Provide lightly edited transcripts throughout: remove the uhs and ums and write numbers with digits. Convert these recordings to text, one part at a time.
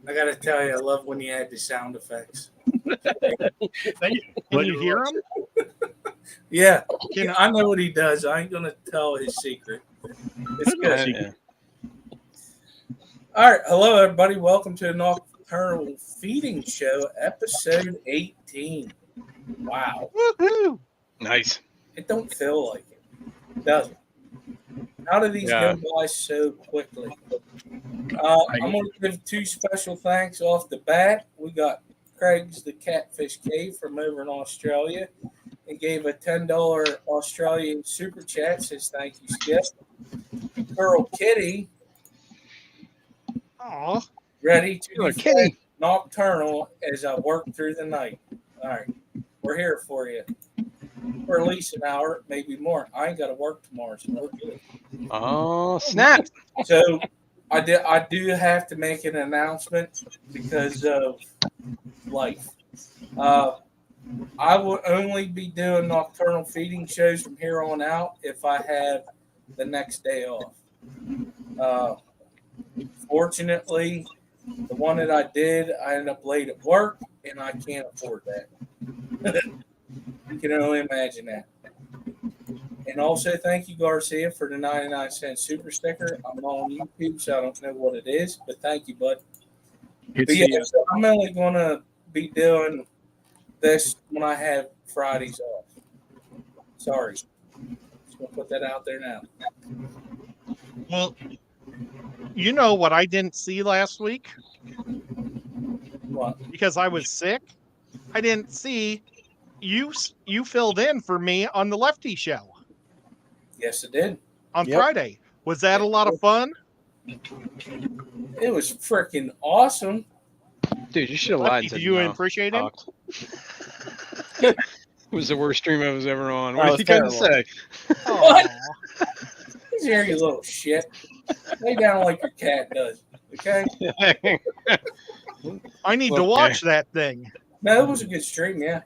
I gotta tell you, I love when you add the sound effects. Can you hear him? Yeah, I know what he does. I ain't gonna tell his secret. It's good. Yeah. All right, hello everybody. Welcome to the Nocturnal Feeding Show, episode 18. Wow, Woohoo! Nice. it don't feel like it, does it? How do these go by so quickly? I'm going to give two special thanks off the bat. We got Craig's the Catfish Cave from over in Australia. He gave a $10 Australian super chat. Says thank you, Skip. Girl Kitty. Aw. Ready to Girl be Kitty. Nocturnal as I work through the night. All right. We're here for you. For at least an hour, maybe more. I ain't got to work tomorrow, so we're good. Oh, snap. So I do have to make an announcement because of life. I will only be doing nocturnal feeding shows from here on out if I have the next day off. Fortunately, the one that I did, I ended up late at work, and I can't afford that. You can only imagine that. And also, thank you, Garcia, for the 99-cent super sticker. I'm on YouTube, so I don't know what it is, but thank you, bud. So I'm only going to be doing this when I have Fridays off. Sorry. Just going to put that out there now. Well, you know what I didn't see last week? What? Because I was sick. I didn't see you filled in for me on the Lefty Show. Yes, it did. On Friday. Was that a lot of fun? It was freaking awesome. Dude, you should have lied. Lefty, do you appreciate it? It was the worst stream I was ever on. What That did you got to was say? What? He's here, you little shit. Lay down like your cat does. Okay? I need to watch that thing. No, it was a good stream, yeah.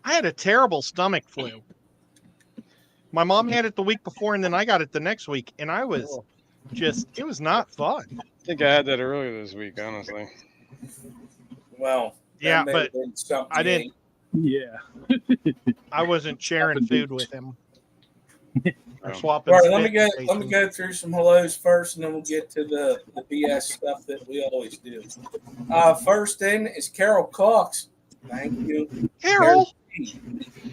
I had a terrible stomach flu. My mom had it the week before, and then I got it the next week, and I was it was not fun. I think I had that earlier this week, honestly. Well, yeah, but I didn't. Yeah. I wasn't sharing food with him. All right, let me go through some hellos first, and then we'll get to the BS stuff that we always do. First in is Carol Cox. Thank you. Carol.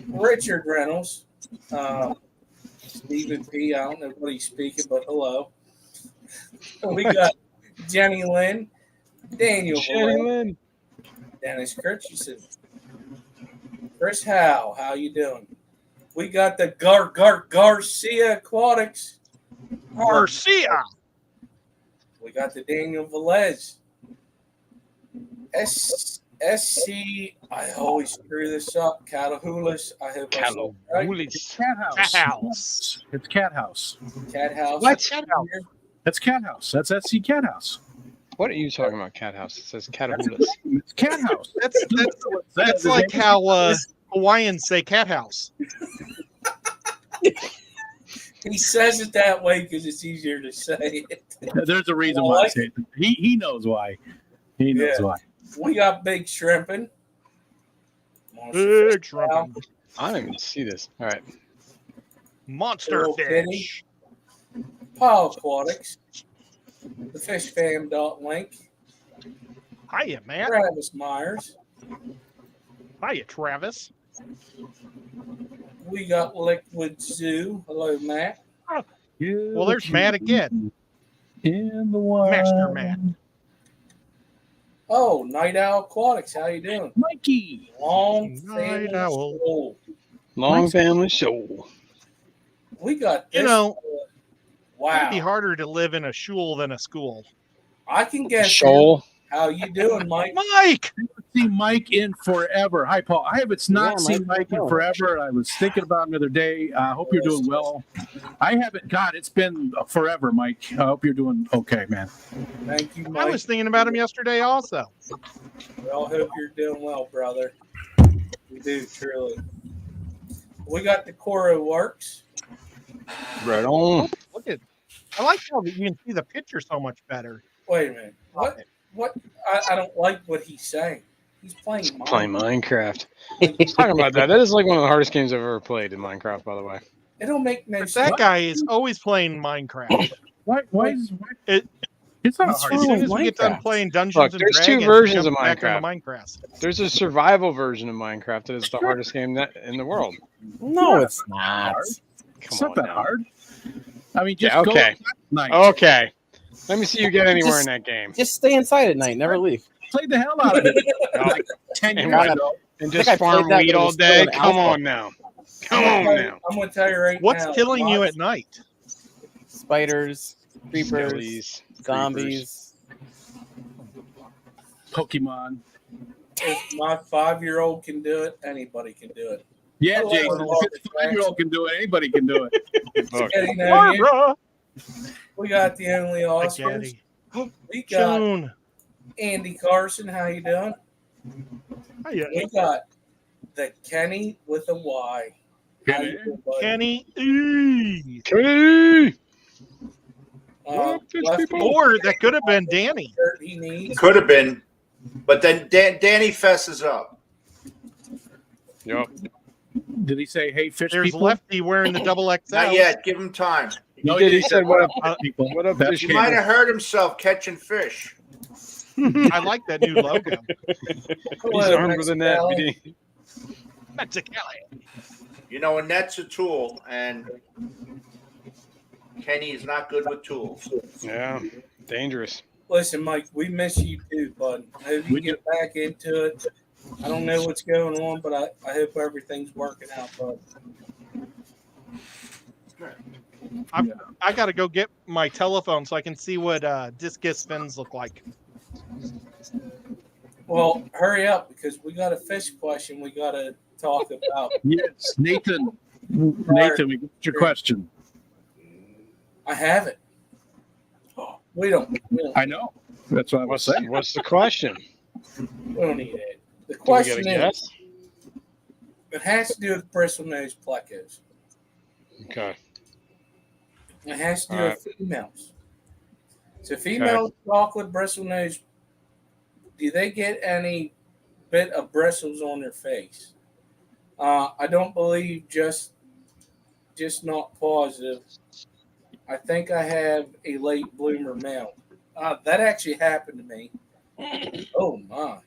Richard Reynolds. Stephen P. I don't know what he's speaking, but hello. We got Jenny Lynn. Daniel Lynn. Dennis Christensen. Chris Howe. How you doing? We got the Garcia Aquatics. Garcia. We got the Daniel Velez. SC, I always screw this up. Catahulis. I hope I said it right. Cat House. It's Cat House. Cat House. What? That's Cat House. That's SC Cat House. What are you talking about, Cat House? It says Catahulis. It's Cat House. That's like how Hawaiians say cat house. He says it that way because it's easier to say it. There's a reason why I say it. He knows why. He knows why. We got Big Shrimpin'. Big Shrimpin'. I don't even see this. All right. Monster Fish. Paul Aquatics. The Fish Fam Link. Hiya, Matt. Travis Myers. Hiya, Travis. We got Liquid Zoo. Hello, Matt. Well, there's Matt again. In the wild. Master Matt. Oh, Night Owl Aquatics. How you doing? Mikey. Long Night Family Owl. Show. Long Family Show. We got this. Wow. It'd be harder to live in a shul than a school. I can guess. Shoal. How you doing, Mike? Mike! I haven't seen Mike in forever. Hi, Paul. I have not seen Mike in forever. I was thinking about him the other day. I hope you're doing well. I haven't. God, it's been forever, Mike. I hope you're doing okay, man. Thank you, Mike. I was thinking about him yesterday also. We all hope you're doing well, brother. We do, truly. We got the Coro Works. Right on. Look at. I like how you can see the picture so much better. Wait a minute. What? what? I don't like what he's saying. He's playing Minecraft. Like, Talking about that. That is like one of the hardest games I've ever played in Minecraft, by the way. it don't make no That sense. guy is always playing Minecraft. Why It- it's not a What's hard As wrong soon with as we get done Minecraft? playing Dungeons Look, and there's two Dragons, versions jump of back into Minecraft. Minecraft. There's a survival version of Minecraft that is the hardest game in the world. No, it's not. hard. Come It's not on that now. hard. I mean, just Yeah, go okay. at night. Okay. Let me see you get anywhere in that game. Just stay inside at night. Never leave. Play the hell out of it. Yup. Like 10 And years what? ago. And I think just I played farm that wheat when it all was still day. in Come alpha. on now. Come on now. I'm gonna tell you right What's now. killing you my- at night? Spiders, creepers, Skellies, zombies. Pokemon. If my 5-year-old can do it, anybody can do it. Yeah, Oh, Jason. oh, If it's 5-year-old can do it, anybody can do it. Look, Getting there, Barbara! we got the only Hi, Oscars. Daddy. We got June. Andy Carson. How you doing? Hiya. We got the Kenny with a Y. How you doing, buddy? Kenny. Eee. Kenny! Fish left people. Or that could have been Danny. shirt he needs. Could have been, but then Danny fesses up. Yup. Did he say, hey, fish There's people? Lefty wearing the double XL. Not yet. Give him time. No, He did. He didn't. said, "What up? People. What up, That's fish He people?" might have hurt himself catching fish. I like that new logo. He's armed with a net. BD. Mexicali. You know, a net's a tool, and Kenny is not good with tools. Yeah, dangerous. Listen, Mike, we miss you too, bud. I hope you get back into it. I don't know what's going on, but I hope everything's working out, bud. I got to go get my telephone so I can see what discus fins look like. Well, hurry up because we got a fish question we got to talk about. Yes, Nathan. Nathan, we got your question. I have it. We don't I know. That's what I was saying. What's the question? we don't need it. The Do we question get a is, guess? it has to do with bristlenose plecos. Okay. It has to do All with females. So female chocolate bristlenose, do they get any bit of bristles on their face? I don't believe just not positive. I think I have a late bloomer male. That actually happened to me. Oh my.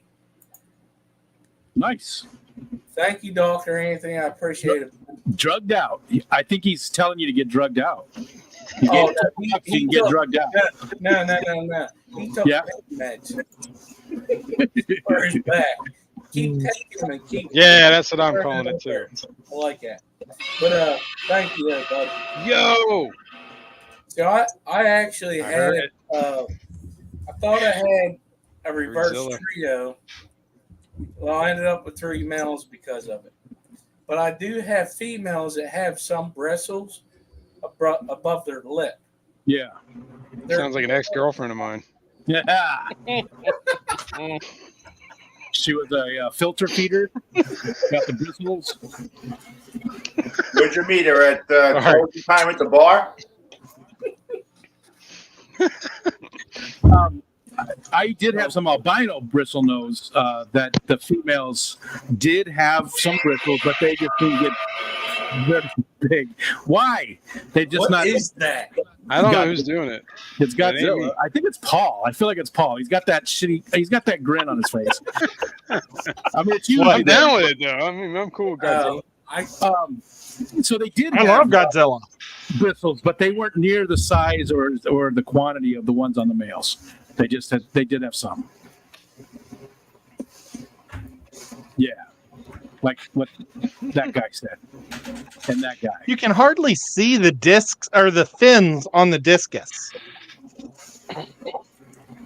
Nice. Thank you, Dr. Anthony. I appreciate it. Drugged out. I think he's telling you to get drugged out. You Oh, get, no, you he can get took- drugged out. No. He took Yeah. meds for his back. Keep taking them and keep. Yeah, that's what I'm calling it too. I like that. But thank you, there, bud. Yo. So I actually I had heard it. I thought I had a reverse Godzilla. trio. Well, I ended up with 3 males because of it. But I do have females that have some bristles above their lip. Yeah. Sounds like an ex-girlfriend of mine. Yeah. She was a filter feeder. Got the bristles. Where'd you meet her at All right. closing time at the bar? I did have some albino bristle nose that the females did have some bristles, but they just didn't get very big. Why? They just What not. is that? I don't know Got who's it. doing it. It's That ain't Godzilla. me. I think it's Paul. I feel like it's Paul. He's got that shitty. He's got that grin on his face. I mean, it's usually I'm down with it though. I mean, I'm cool with Godzilla. So they did. I have love Godzilla. bristles, but they weren't near the size or the quantity of the ones on the males. They just had. They did have some. Yeah, like what that guy said, and that guy. You can hardly see the discs or the fins on the discus.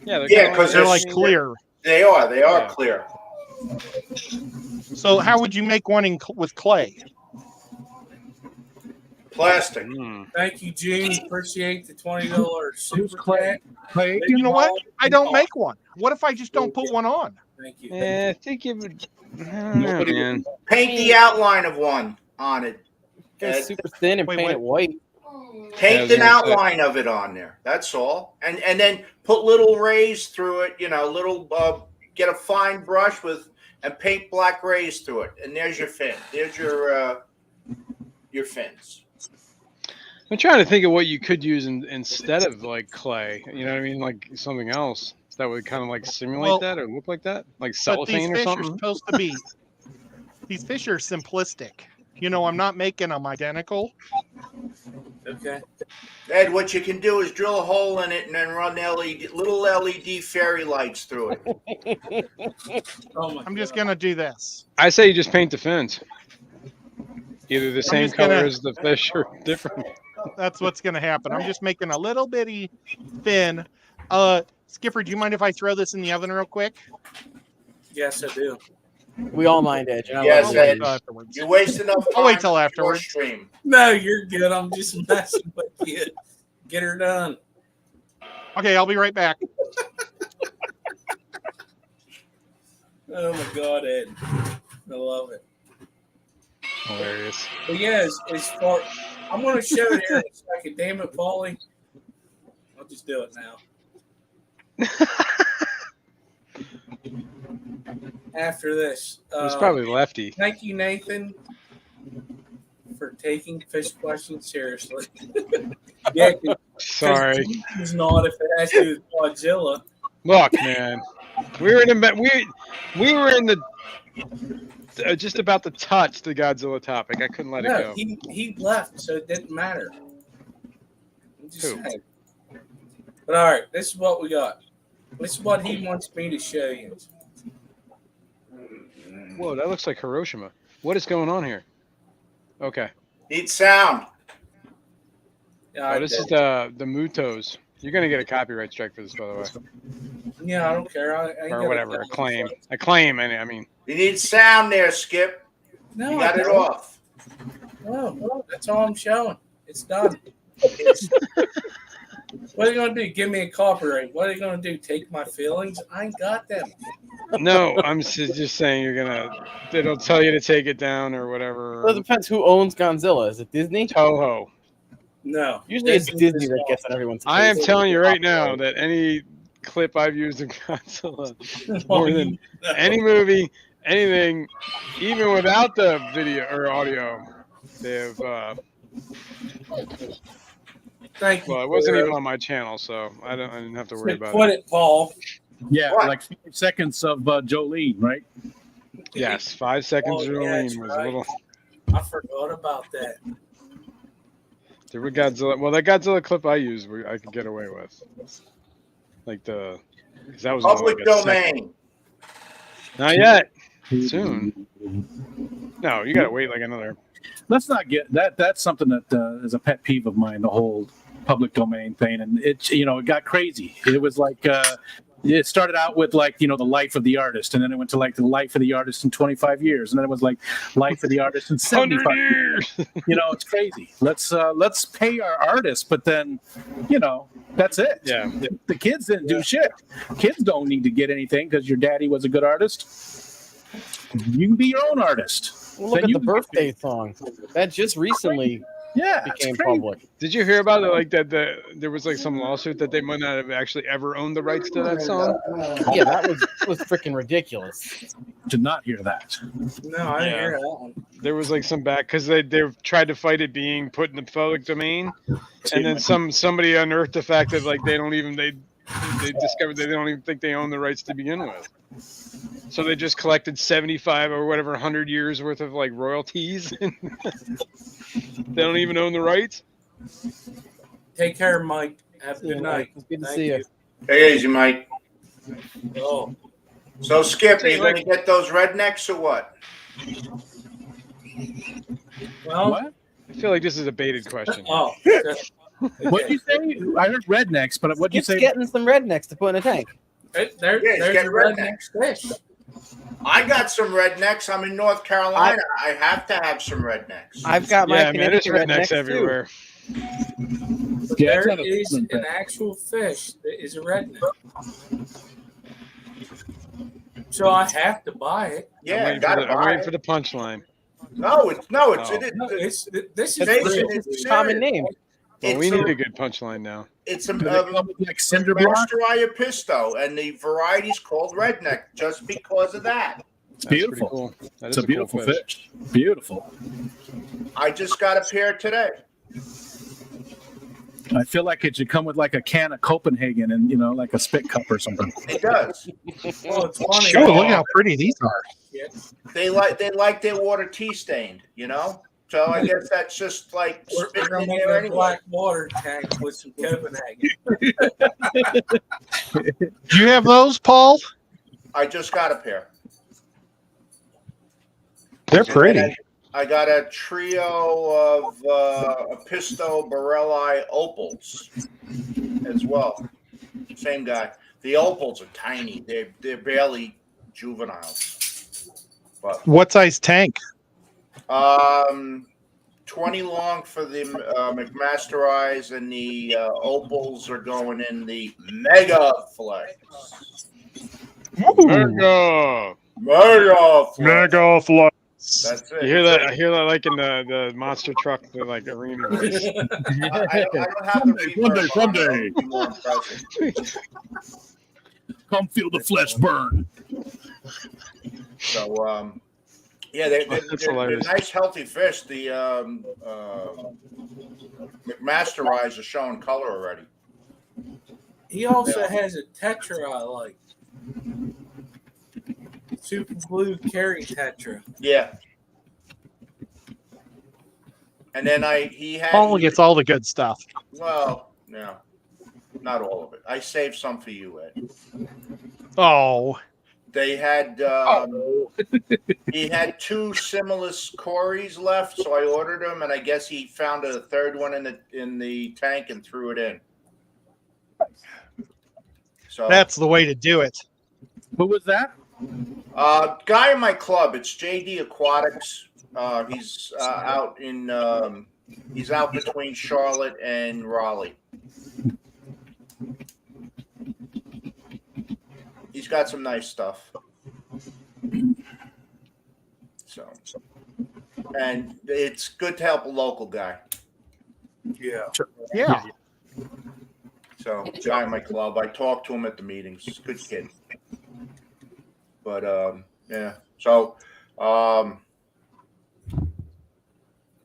Yeah, Yeah, 'cause They're They're like seen- clear. They are Yeah. clear. So how would you make one with clay? Plastic. Thank you, Gene. Appreciate the $20 Who's super Clay? chat. Clay, You know what? I don't make one. What if I just don't put one on? Thank you. Yeah, I think it would. I don't know, Nobody- man. Paint the outline of one on it. Get super thin and Wait, paint what? it white. Paint Yeah, an outline of it on there. That's all, and then put little rays through it. Get a fine brush and paint black rays through it, and there's your fin. There's your fins. I'm trying to think of what you could use instead of like clay. You know what I mean? Like something else that would kind of like simulate that or look like that, like But these cellophane or fish are something. supposed to be. These fish are simplistic. I'm not making them identical. Okay. Ed, what you can do is drill a hole in it and then run little LED fairy lights through it. Oh my I'm just God. gonna do this. I say you just paint the fins. Either the same just color gonna- as the fish or different. That's what's gonna happen. I'm just making a little bitty fin. Skipper, do you mind if I throw this in the oven real quick? Yes, I do. We all mind Edge. and I Yes, love Ed. it. Afterwards. You waste enough time. I'll wait till for your afterwards. Stream. No, you're good. I'm just messing with you. Get her done. Okay, I'll be right back. Oh my God, Ed. I love it. Hilarious. But yeah, as far, I'm going to show it here in a second. Damn it, Paulie. I'll just do it now. After this. It's probably lefty. Thank you, Nathan, for taking fish questions seriously. Yeah, Sorry. he's not if it has to do with Godzilla. Look, man, we were in the just about to touch the Godzilla topic. I couldn't let it No, go. he left, so it didn't matter. I'm just Who? saying. But all right, this is what we got. This is what he wants me to show you. Whoa, that looks like Hiroshima. What is going on here? Okay. Need sound. Yeah, Oh, this is the Mutos. You're gonna get a copyright strike for this, by the way, yeah, I don't care. I ain't or got whatever. A claim. I mean, You need sound there, Skip. No, You got I it don't. off. No, that's all I'm showing. It's done. What are you gonna do? Give me a copyright? What are you gonna do? Take my feelings? I ain't got them. no, I'm just saying it'll tell you to take it down or whatever. Well, it depends who owns Godzilla. Is it Disney? Toho. No. Usually it's Disney is that gets on everyone's I am case. telling you right now that any clip I've used of Godzilla, more than any movie, anything, even without the video or audio, they've. Thank you. Well, it wasn't even on my channel, so I didn't have to worry about Put it. it, Paul. Yeah, What? like 5 seconds of Jolene, right? Yes, 5 seconds. Oh, of yeah, that's Jolene was right. a little. I forgot about that. There were Godzilla. Well, that Godzilla clip I used, I could get away with. Like because that was only Public like a second. domain. Not yet. Soon. No, you gotta wait like another. Let's not get that. That's something that is a pet peeve of mine. The whole public domain thing, and it got crazy. It was like it started out with the life of the artist, and then it went to like the life of the artist in 25 years, and then it was like life of the artist in 75 100 years. years. It's crazy. Let's pay our artists, but then that's it. Yeah. The kids didn't do shit. Kids don't need to get anything because your daddy was a good artist. You can be your own artist. Well, look Then at you the can- birthday song. That just recently Yeah, it's became crazy. public. Did you hear about it? Like that there was like some lawsuit that they might not have actually ever owned the rights to that song. Yeah, that was freaking ridiculous. Did not hear that. No, I didn't hear that one. There was like some back because they tried to fight it being put in the public domain, and then somebody unearthed the fact that like they discovered they don't even think they own the rights to begin with. So they just collected 75 or whatever 100 years worth of like royalties. They don't even own the rights. Take care, Mike. Have a good night. It's good to Thank see you. Hey, easy, Mike. Oh, So, Skip, are you going to get those rednecks or what? well. What? I feel like this is a baited question. Oh. What'd you say? I heard rednecks, but what'd you It's say? getting some rednecks to put in a tank. There's get your redneck fish. I got some rednecks. I'm in North Carolina. I have to have some rednecks. I've got my Yeah, man, there's Connecticut rednecks too. everywhere. But Yeah, it's there not a is different an thing. actual fish that is a redneck. So I have to buy it. Yeah, got to I'm buy waiting it. for the punchline. No, it's No, it, this It's is Nation real. is It's a common name. Well, we It's need a- a good punchline now. It's a Do they come with like cinder block? Masterai Pisto, and the variety's called redneck just because of that. It's That's beautiful. pretty cool. That It's is a beautiful cool fish. Beautiful. I just got a pair today. I feel like it should come with like a can of Copenhagen and like a spit cup or something. It does. Well, it's funny. Sure, look how pretty these are. They like their water tea stained, So I guess that's just like We're spitting gonna in make there a anyway. black water tank with some Copenhagen. Do you have those, Paul? I just got a pair. They're pretty. I got a trio of Apisto Borelli opals as well. Same guy. The opals are tiny. They're barely juveniles. But What size tank? 20 long for the McMasterized, and the opals are going in the Mega Flex. Mega. Mega Flex. Mega Flex. That's it. You hear that? I hear that like in the monster truck, the like arena race. I don't have the reverb on, so it'll be more impressive. Come feel the flesh burn. So, yeah, they're hilarious. nice, healthy fish. The McMasterized are showing color already. He also has a Tetra I like. Super Blue Carry Tetra. Yeah. And then he had. Paul gets all the good stuff. Well, no, not all of it. I saved some for you, Ed. Oh, They had he had 2 Similis Corys left, so I ordered them, and I guess he found a third one in the tank and threw it in. So that's the way to do it. Who was that? guy in my club, it's JD Aquatics. He's he's out between Charlotte and Raleigh. He's got some nice stuff. So, and it's good to help a local guy. Yeah. Yeah. So, guy in my club, I talk to him at the meetings. He's a good kid. But yeah. So,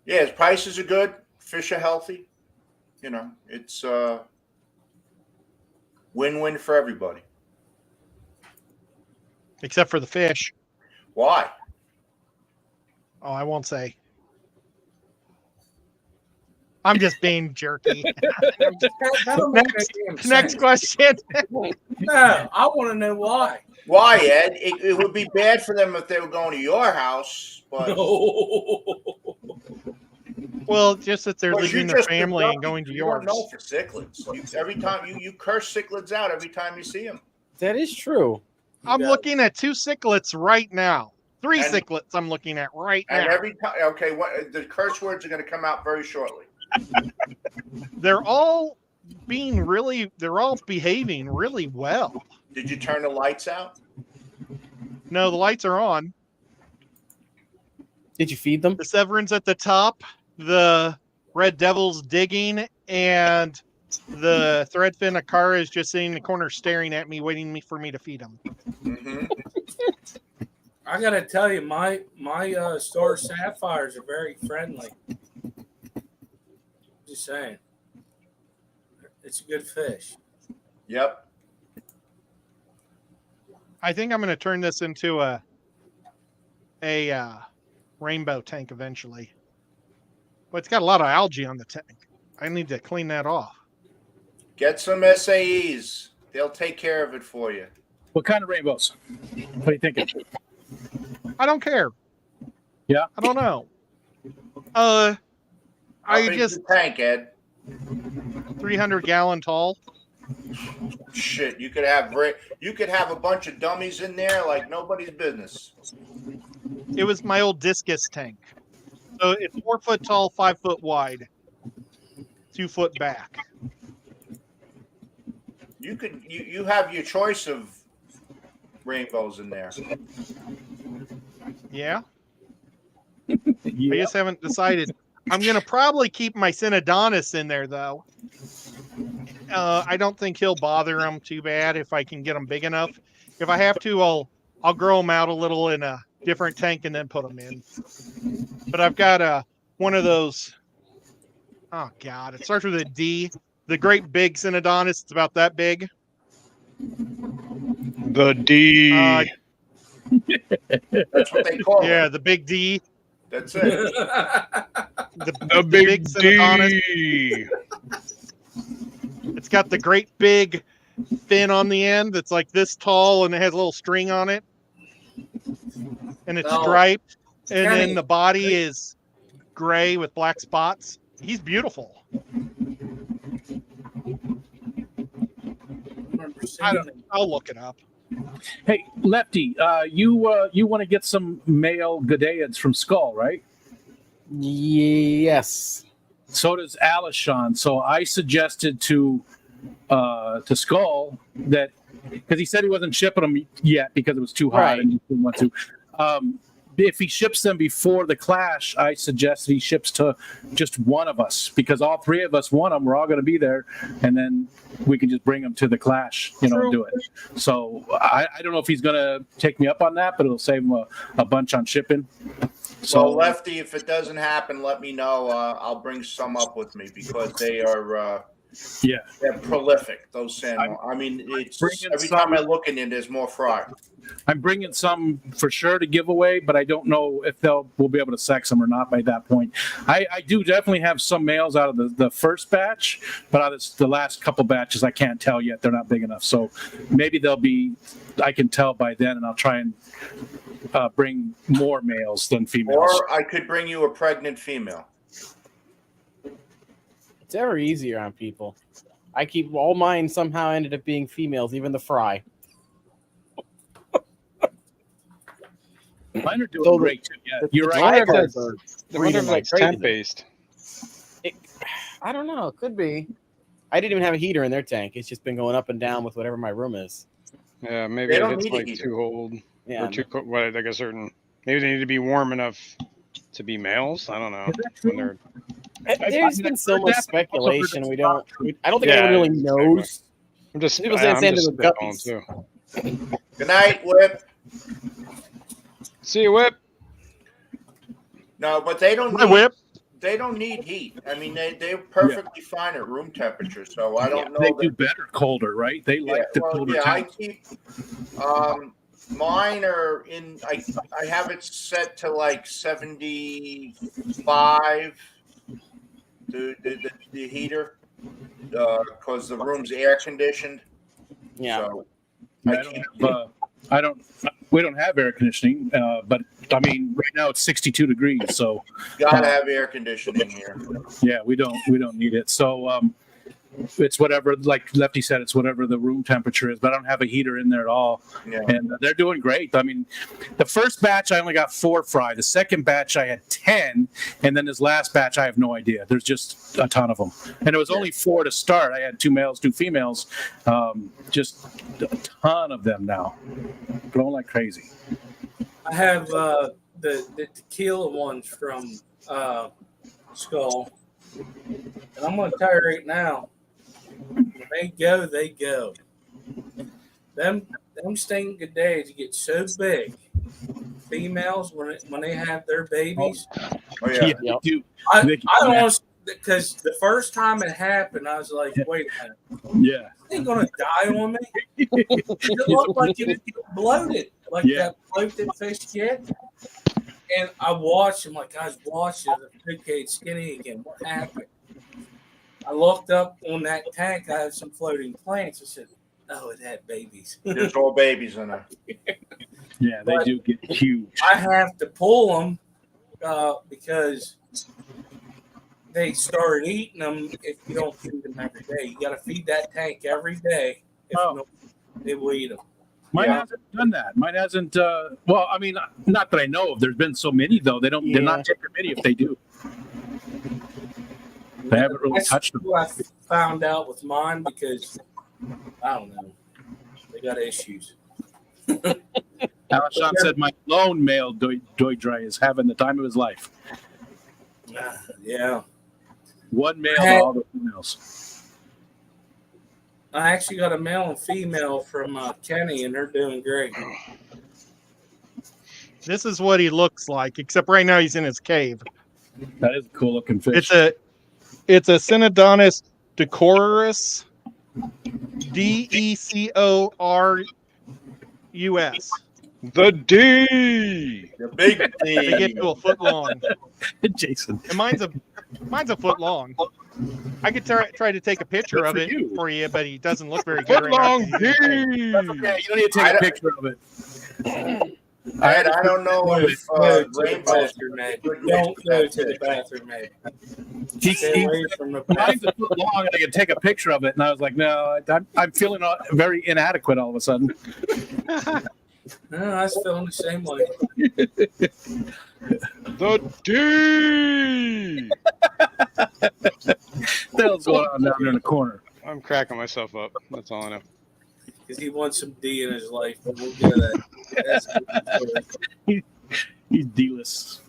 yeah, his prices are good. Fish are healthy. It's win-win for everybody. Except for the fish. Why? Oh, I won't say. I'm just being jerky. Next question. No, I want to know why. Why, Ed? It would be bad for them if they were going to your house, but No. Well, just that they're But leaving you their just family don't- and going to you yours. don't know for cichlids. Every time you curse cichlids out every time you see them. That is true. I'm Yeah. looking at 2 cichlids right now. 3 And- cichlids I'm looking at right And now. every time, okay, the curse words are going to come out very shortly. They're all behaving really well. Did you turn the lights out? No, the lights are on. Did you feed them? The Severin's at the top, the Red Devil's digging, and the threadfin Akara is just sitting in the corner staring at me, waiting for me to feed him. Mm-hmm. I gotta tell you, my Star Sapphires are very friendly. Just saying, it's a good fish. Yep. I think I'm going to turn this into a rainbow tank eventually. But it's got a lot of algae on the tank. I need to clean that off. Get some SAEs. They'll take care of it for you. What kind of rainbows? What are you thinking? I don't care. Yeah? I don't know. How I big's just the tank, Ed? 300-gallon tall. Shit, you could have a bunch of dummies in there like nobody's business. It was my old discus tank. So it's 4 foot tall, 5 foot wide, 2 foot back. You have your choice of rainbows in there. Yeah. I Yeah. just haven't decided. I'm gonna probably keep my Synodontis in there though. I don't think he'll bother them too bad if I can get them big enough. If I have to, I'll grow them out a little in a different tank and then put them in. But I've got one of those. Oh God, it starts with a D. The great big Synodontis. It's about that big. The D. That's what they call Yeah, it. the big D. That's it. The big Synodontis. D. It's got the great big fin on the end that's like this tall and it has a little string on it. And it's No. striped. And Kenny. then the body is gray with black spots. He's beautiful. I'll look it up. Hey, Lefty, you want to get some male G'daids from Skull, right? Yes. So does Alishon. So I suggested to Skull that because he said he wasn't shipping them yet because it was too hot Right. and he didn't want to. If he ships them before the clash, I suggest he ships to just one of us because all three of us want them. We're all going to be there, and then we can just bring them to the clash. True. Do it. So I don't know if he's going to take me up on that, but it'll save him a bunch on shipping. So, Lefty, if it doesn't happen, let me know. I'll bring some up with me because they are they're prolific. Those sand. I mean, it's every time I look in there, there's more fry. I'm bringing some for sure to give away, but I don't know if we'll be able to sex them or not by that point. I do definitely have some males out of the first batch, but out of the last couple batches, I can't tell yet. They're not big enough. So maybe they'll be, I can tell by then, and I'll try and bring more males than females. Or I could bring you a pregnant female. It's ever easier on people. I keep all mine somehow ended up being females, even the fry. Mine are doing great too. Yeah, you're I right. wonder if that's crazy. temp based. I don't know. It could be. I didn't even have a heater in their tank. It's just been going up and down with whatever my room is. Yeah, maybe They if don't it's need a like heater. too old Yeah. or too cold. What, like a certain. Maybe they need to be warm enough to be males. I don't know. When they're, There's been so much speculation. I don't think anyone really knows. I'm just. People say it's I'm into just the spitballing, guppies. too. Good night, Whip. See you, Whip. No, but they don't My need, whip. they don't need heat. I mean, they're perfectly fine at room temperature. So I don't know. They that, do better colder, right? They like the colder I temps. keep mine are in. I have it set to like 75. The heater because the room's air conditioned. Yeah. So We don't have air conditioning, but I mean, right now it's 62 degrees, so gotta have air conditioning here. yeah, we don't need it. So it's whatever, like Lefty said, it's whatever the room temperature is. But I don't have a heater in there at all, Yeah. and they're doing great. I mean, the first batch I only got 4 fry. The second batch I had 10, and then this last batch I have no idea. There's just a ton of them, and it was only 4 to start. I had 2 males, 2 females, just a ton of them now, growing like crazy. I have the tequila ones from Skull, and I'm going to tell you right now. When they go, they go. Them stinking days get so big. Females when they have their babies, Oh yeah. Yep. They do. I They- don't because the first time it happened, I was like, wait a minute, Yeah. they ain't gonna die on me. It looked like it bloated, like that bloated fish kid. And I watched him, like I was watching the big kid skinny again. What happened? I looked up on that tank. I had some floating plants. I said, "Oh, it had babies." There's all babies in there. Yeah, they do get huge. I have to pull them because they start eating them if you don't feed them every day. You got to feed that tank every day. If you don't, they will eat them. Mine hasn't done that. Mine hasn't. Well, I mean, not that I know of. There's been so many though. They don't. They're not taking many if they do. They haven't really That's touched them. who I found out with mine because I don't know. They got issues. Alishon said my lone male Doidry is having the time of his life. Yeah. One male Hey. to all the females. I actually got a male and female from Kenny, and they're doing great. This is what he looks like, except right now he's in his cave. That is a cool looking fish. It's a Synodontis decorus, DECORUS. The D. The big They get D. to a foot long, Jason. and mine's a foot long. I could try to take a picture Good of for it you. for you, but he doesn't look very good Foot right now. long 'cause he's in a cave. D. Yeah, you don't need to take a picture of it. Ed, I don't know if Go to the Rainbow. bathroom, Ed. Don't go to the bathroom, Ed. Stay away from the Mine's bathroom. a foot long, and I could take a picture of it. And I was like, no, I'm feeling very inadequate all of a sudden. No, I was feeling the same way. The D. What the hell's going on down there in the corner? I'm cracking myself up. That's all I know. Because he wants some D in his life. But we'll get to that. That's a good story. He's D-list.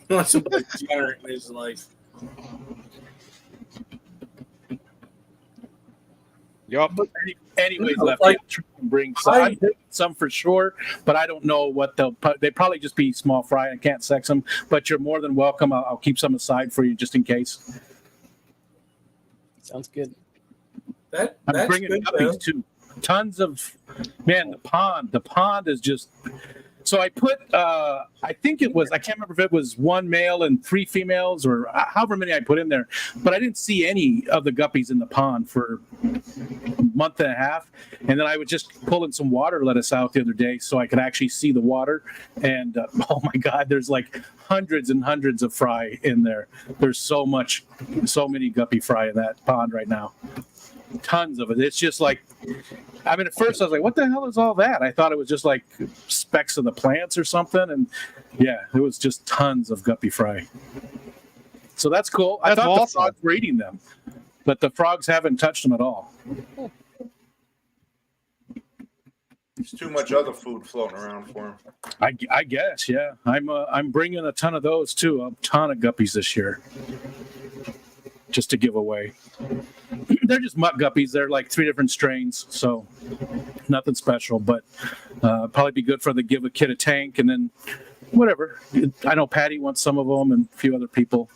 He wants some degenerate in his life. Yup. Anyways, No, left like- try and bring some. I'm taking some for sure, but I don't know what they probably just be small fry. I can't sex them, but you're more than welcome. I'll keep some aside for you just in case. Sounds good. I'm That's bringing good, guppies though. too. Tons of the pond is just. So I put I think it was, I can't remember if it was one male and 3 females or however many I put in there, but I didn't see any of the guppies in the pond for a month and a half. And then I was just pulling some water lettuce out the other day so I could actually see the water. And oh my God, there's like hundreds and hundreds of fry in there. There's so many guppy fry in that pond right now. Tons of it. It's just like, I mean, at first I was like, what the hell is all that? I thought it was just like specks of the plants or something. And yeah, it was just tons of guppy fry. So that's cool. I That's thought the awesome. frogs were eating them, but the frogs haven't touched them at all. There's too much other food floating around for him. I guess, yeah. I'm bringing a ton of those too. A ton of guppies this year, just to give away. They're just mutt guppies. They're like 3 different strains, so nothing special. But probably be good for the give a kid a tank, and then whatever. I know Patty wants some of them, and a few other people.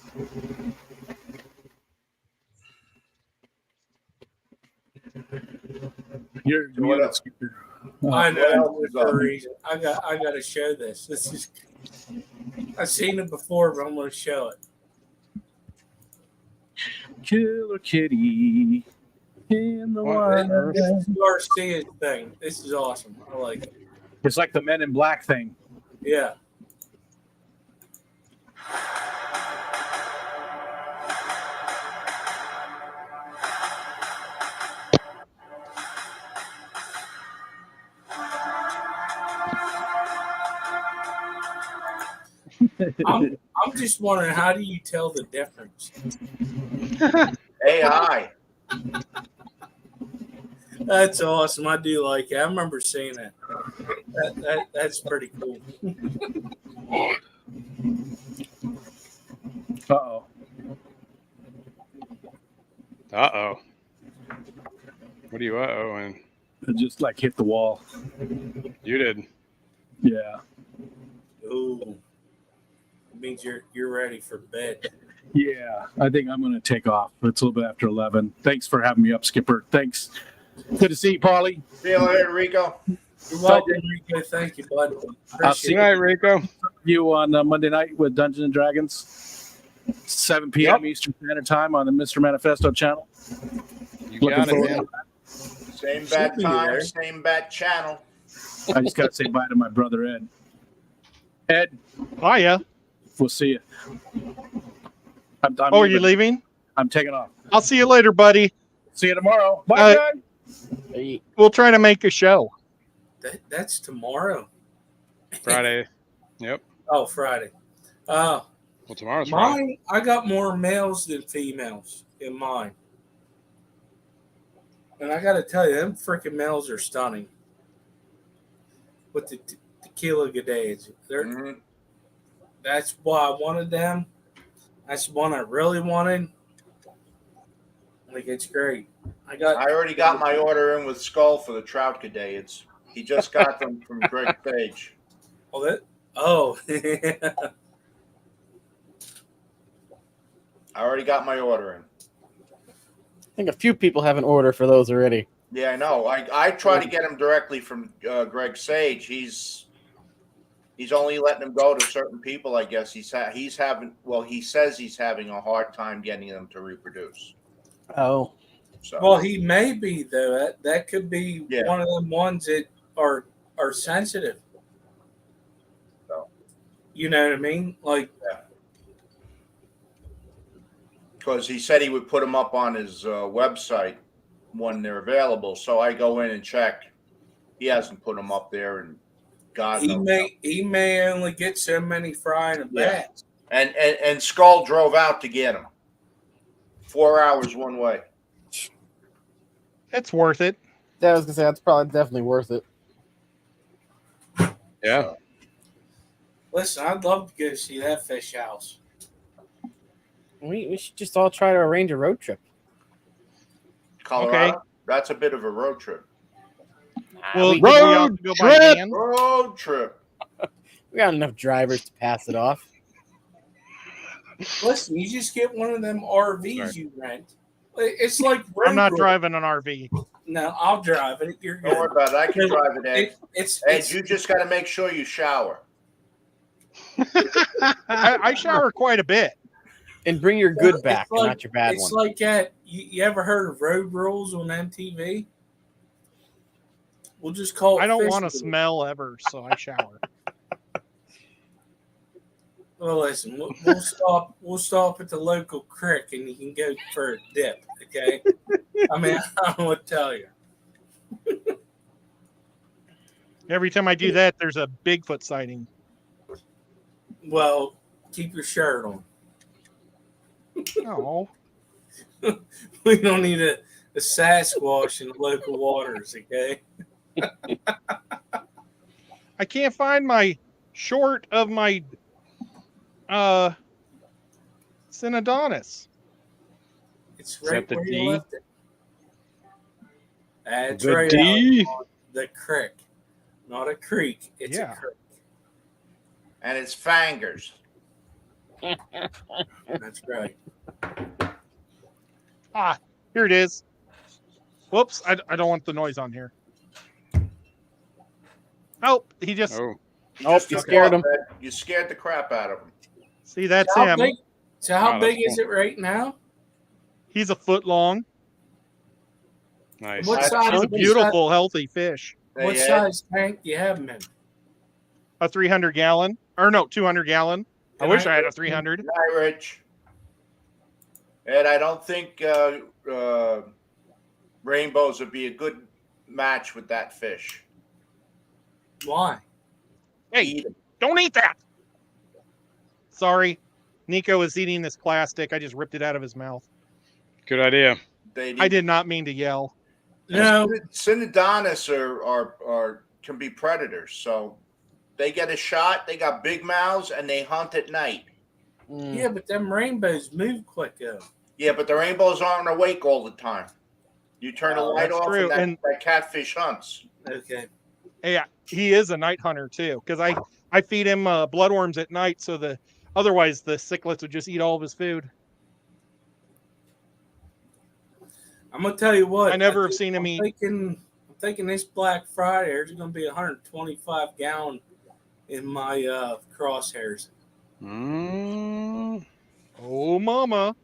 You're So what muted, else? Skipper. I what know else is for up? a reason. I got to show this. This is. I've seen it before, but I'm going to show it. Killer kitty in the What water. This is Garcia's thing. This is awesome. I like it. It's like the Men in Black thing. Yeah. I'm just wondering, how do you tell the difference? AI. That's awesome. I do like it. I remember seeing that. That's pretty cool. Uh-oh. Uh-oh. What are you uh-ohing? It just like hit the wall. You did. Yeah. Ooh. It means you're ready for bed. Yeah. I think I'm going to take off. It's a little bit after 11. Thanks for having me up, Skipper. Thanks. Good to see you, Paulie. See you later, Rico. You're welcome, Rico. Thank you, bud. I'll see Good Appreciate it. night, Rico. You on Monday night with Dungeons and Dragons, 7 p.m. Yep. Eastern Standard Time on the Mr. Manifesto channel. You Looking got it, forward man. to that. Same bad Should be time, there. same bad channel. I just got to say bye to my brother, Ed. Ed, Hiya. we'll see you. I'm Oh, are you leaving? I'm taking off. I'll see you later, buddy. See you tomorrow. Bye, guys. Hey, We'll try to make a show. That's tomorrow. Friday. Yep. Oh, Friday. Well, tomorrow's Friday. Mine, I got more males than females in mine. And I got to tell you, them freaking males are stunning. With the tequila gades. Mhm. That's why I wanted them. That's the one I really wanted. Like, it's great. I already got my order in with Skull for the trout today. He just got them from Greg Page. Oh. I already got my order in. I think a few people have an order for those already. Yeah, I know. I try to get him directly from Greg Sage. He's only letting them go to certain people. I guess he says he's having a hard time getting them to reproduce. Oh, So Well, he may be though. That could be Yeah. one of them ones that are sensitive. So. You know what I mean? Like, because he said he would put them up on his website when they're available. So I go in and check. He hasn't put them up there, and God knows. he may only get so many frying a Yeah. bat. And Skull drove out to get him. 4 hours one way. It's worth it. yeah, I was gonna say that's probably definitely worth it. Yeah. Listen, I'd love to go see that fish house. We should just all try to arrange a road trip. Colorado. Okay. That's a bit of a road trip. Well, we, we all road go by trip! van. Road trip. we got enough drivers to pass it off. Listen, you just get one of them RVs Sorry. you rent. It's like I'm not road- driving an RV. No, I'll drive it. You're Don't worry good. about it. I can drive it, Ed. It's Ed, you just got to make sure you shower. I shower quite a bit. And bring your good It's back, like- and not your bad it's one. like that. You ever heard of Road Rules on MTV? We'll just call it. I don't fish want to rules. smell ever, so I shower. Well, listen, we'll stop. We'll stop at the local creek, and you can go for a dip. Okay. I mean, I don't know what to tell you. Every time I do that, there's a Bigfoot sighting. Well, keep your shirt on. Oh, We don't need a Sasquatch in the local waters. Okay. I can't find my short of my Synodontis. It's Is right that the where D? you left it. That's The right. D? Alex. The creek, not a creek. It's Yeah. a creek. And it's fangers. That's right. Ah, here it is. Whoops, I don't want the noise on here. Oh, he just Oh, Nope, you scared him. You scared the crap out of him. see that's How him. big? So how Wow, that's big is it right now? He's a foot long. nice. What That's- size? He's a beautiful, healthy fish. What Hey, Ed, size tank do you have him in? A 300 gallon, or no, 200 gallon. I wish I had a 300. Hi, Rich. Ed, I don't think rainbows would be a good match with that fish. Why? Hey, Eat 'em. don't eat that. Sorry, Nico is eating this plastic. I just ripped it out of his mouth. Good idea. They I did not mean to yell. No. Synodontis are can be predators, so they get a shot. They got big mouths and they hunt at night. Mm. Yeah, but them rainbows move quick though. Yeah, but the rainbows aren't awake all the time. You turn the Oh, light that's off, true, and and- that catfish hunts. Okay. Yeah, he is a night hunter too. Because I feed him bloodworms at night, so otherwise the cichlids would just eat all of his food. I'm gonna tell you what. I never have think- seen him eat. I'm thinking this Black Friday there's gonna be 125 gallon in my crosshairs. Mm, Oh, mama!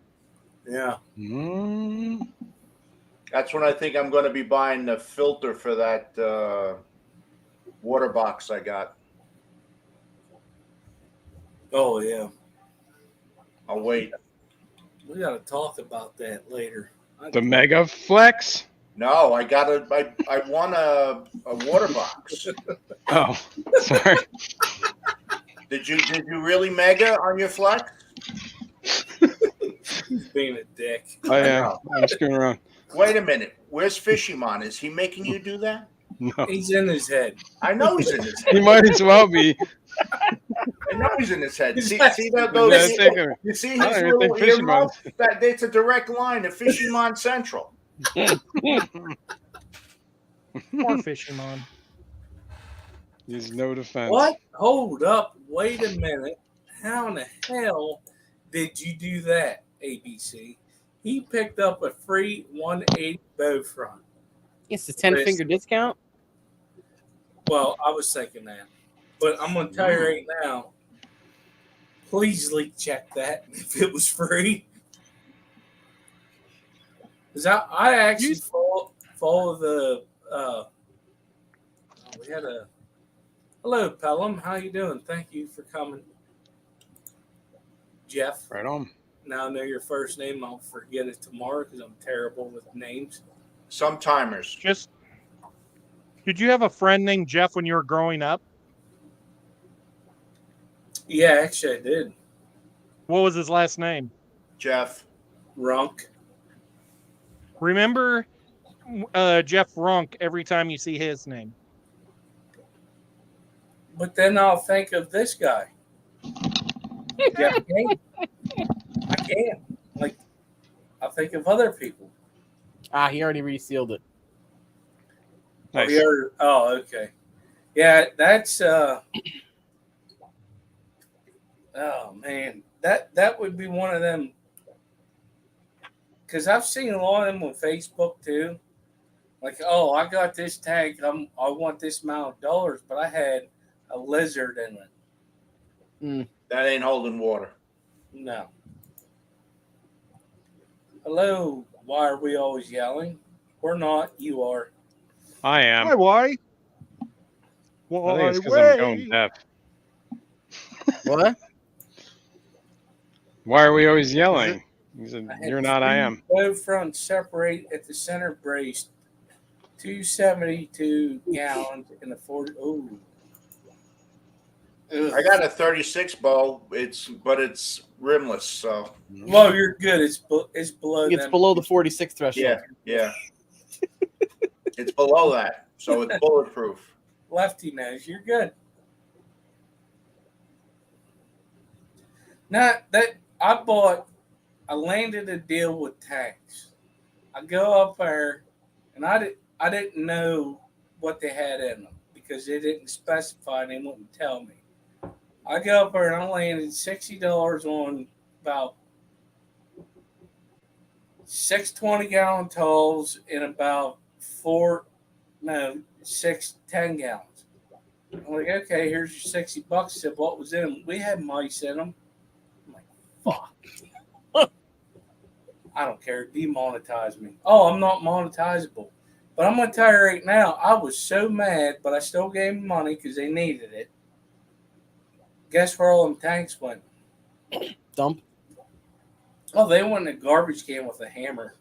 Yeah. mm. That's when I think I'm going to be buying the filter for that water box I got. Oh yeah. I'll wait. We gotta talk about that later. The Mega Flex? No, I won a water box. Oh, sorry. Did you really mega on your flex? He's being a dick. I am. I'm screwing around. Wait a minute. Where's Fishymon? Is he making you do that? No. He's in his head. I know he's in his He head. might as well be. nose in his head. See That's- that Yeah, those. take a- You see I his don't even little think Fishy earmuff? That it's a direct line to Fishymon Central. Poor Fishymon. He's no defense. What? Hold up. Wait a minute. How in the hell did you do that, ABC? He picked up a free 180 bow front. It's a 10-finger discount. Well, I was thinking that. But I'm going to tell you right now, please leak check that if it was free. Because I actually follow the we had a hello Pelham, how you doing? Thank you for coming. Jeff. Right on. Now I know your first name. I'll forget it tomorrow because I'm terrible with names. Some timers. Did you have a friend named Jeff when you were growing up? Yeah, actually I did. What was his last name? Jeff. Runk. Remember Jeff Runk every time you see his name. But then I'll think of this guy. Jeff King. I can't. Like, I'll think of other people. He already resealed it. Nice. Oh, okay. Yeah, that's oh man. That would be one of them, because I've seen a lot of them on Facebook too. Like, oh, I got this tank. I want this amount of dollars, but I had a lizard in it. That ain't holding water. No. Hello. Why are we always yelling? We're not. You are. I am. Why? I think it's because I'm going deaf. What? Why are we always yelling? He said, I had you're not, I am. Bow front separate at the center brace. 272 gallons in the 40. Ooh. I got a 36 bow. It's rimless. So Well, you're good. It's below. It's them. below the 46 threshold. yeah. It's below that, so it's bulletproof. Lefty knows you're good. Now that I landed a deal with tanks. I go up there, and I didn't know what they had in them because they didn't specify. They wouldn't tell me. I go up there and I landed $60 on about 6 20-gallon tolls and about 6 10-gallons. I'm like, okay, here's your $60. I said, what was in them? We had mice in them. I'm like, fuck. I don't care. Demonetize me. Oh, I'm not monetizable. But I'm going to tell you right now, I was so mad, but I still gave them money because they needed it. Guess where all them tanks went? Dump. Oh, they went in a garbage can with a hammer.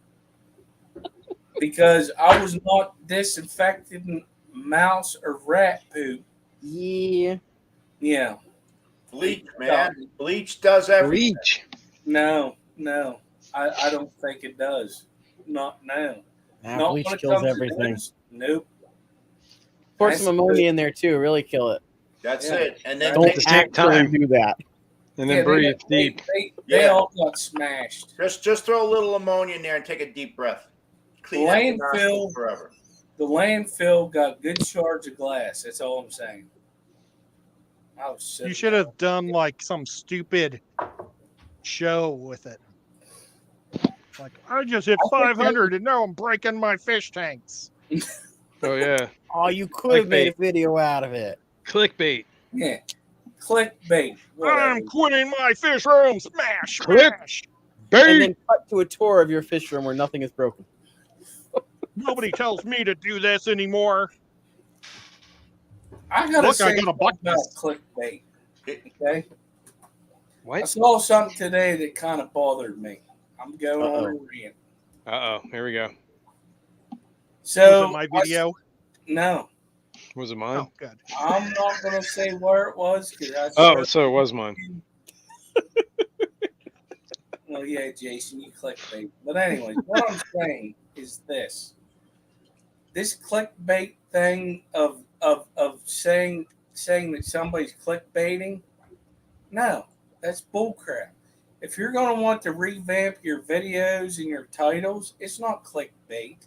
Because I was not disinfecting mouse or rat poop. Yeah. Yeah. Bleach, man. Bleach does everything. Bleach. No. I don't think it does. Not now. Not Bleach when it kills comes to everything. those. Nope. Pour That's some ammonia in there too. Really kill it. That's Yeah. it. And then Don't the same actually time. do that. And then breathe deep. They all got smashed. just throw a little ammonia in there and take a deep breath. Clean out your nostrils forever. The landfill got good shards of glass. That's all I'm saying. I was so You should have done like some stupid show with it. Like, I just hit 500 and now I'm breaking my fish tanks. Oh, yeah. Oh, you could have made a video out of it. Clickbait. Yeah. Clickbait. I'm Whatever. quitting my fish room. Smash, Click. smash. And then cut to a tour of your fish room where nothing is broken. Nobody tells me to do this anymore. I gotta Look, I say got a bucket. about clickbait. Okay. I What? saw something today that kind of bothered me. I'm going on a rant. Uh-oh. Here we go. So Was it my video? no, Was it mine? Oh, good. I'm not going to say where it was because Oh, so it was mine. Well, yeah, Jason, you clickbait. But anyway, what I'm saying is this clickbait thing of saying that somebody's clickbaiting No, that's bullcrap. If you're going to want to revamp your videos and your titles, it's not clickbait.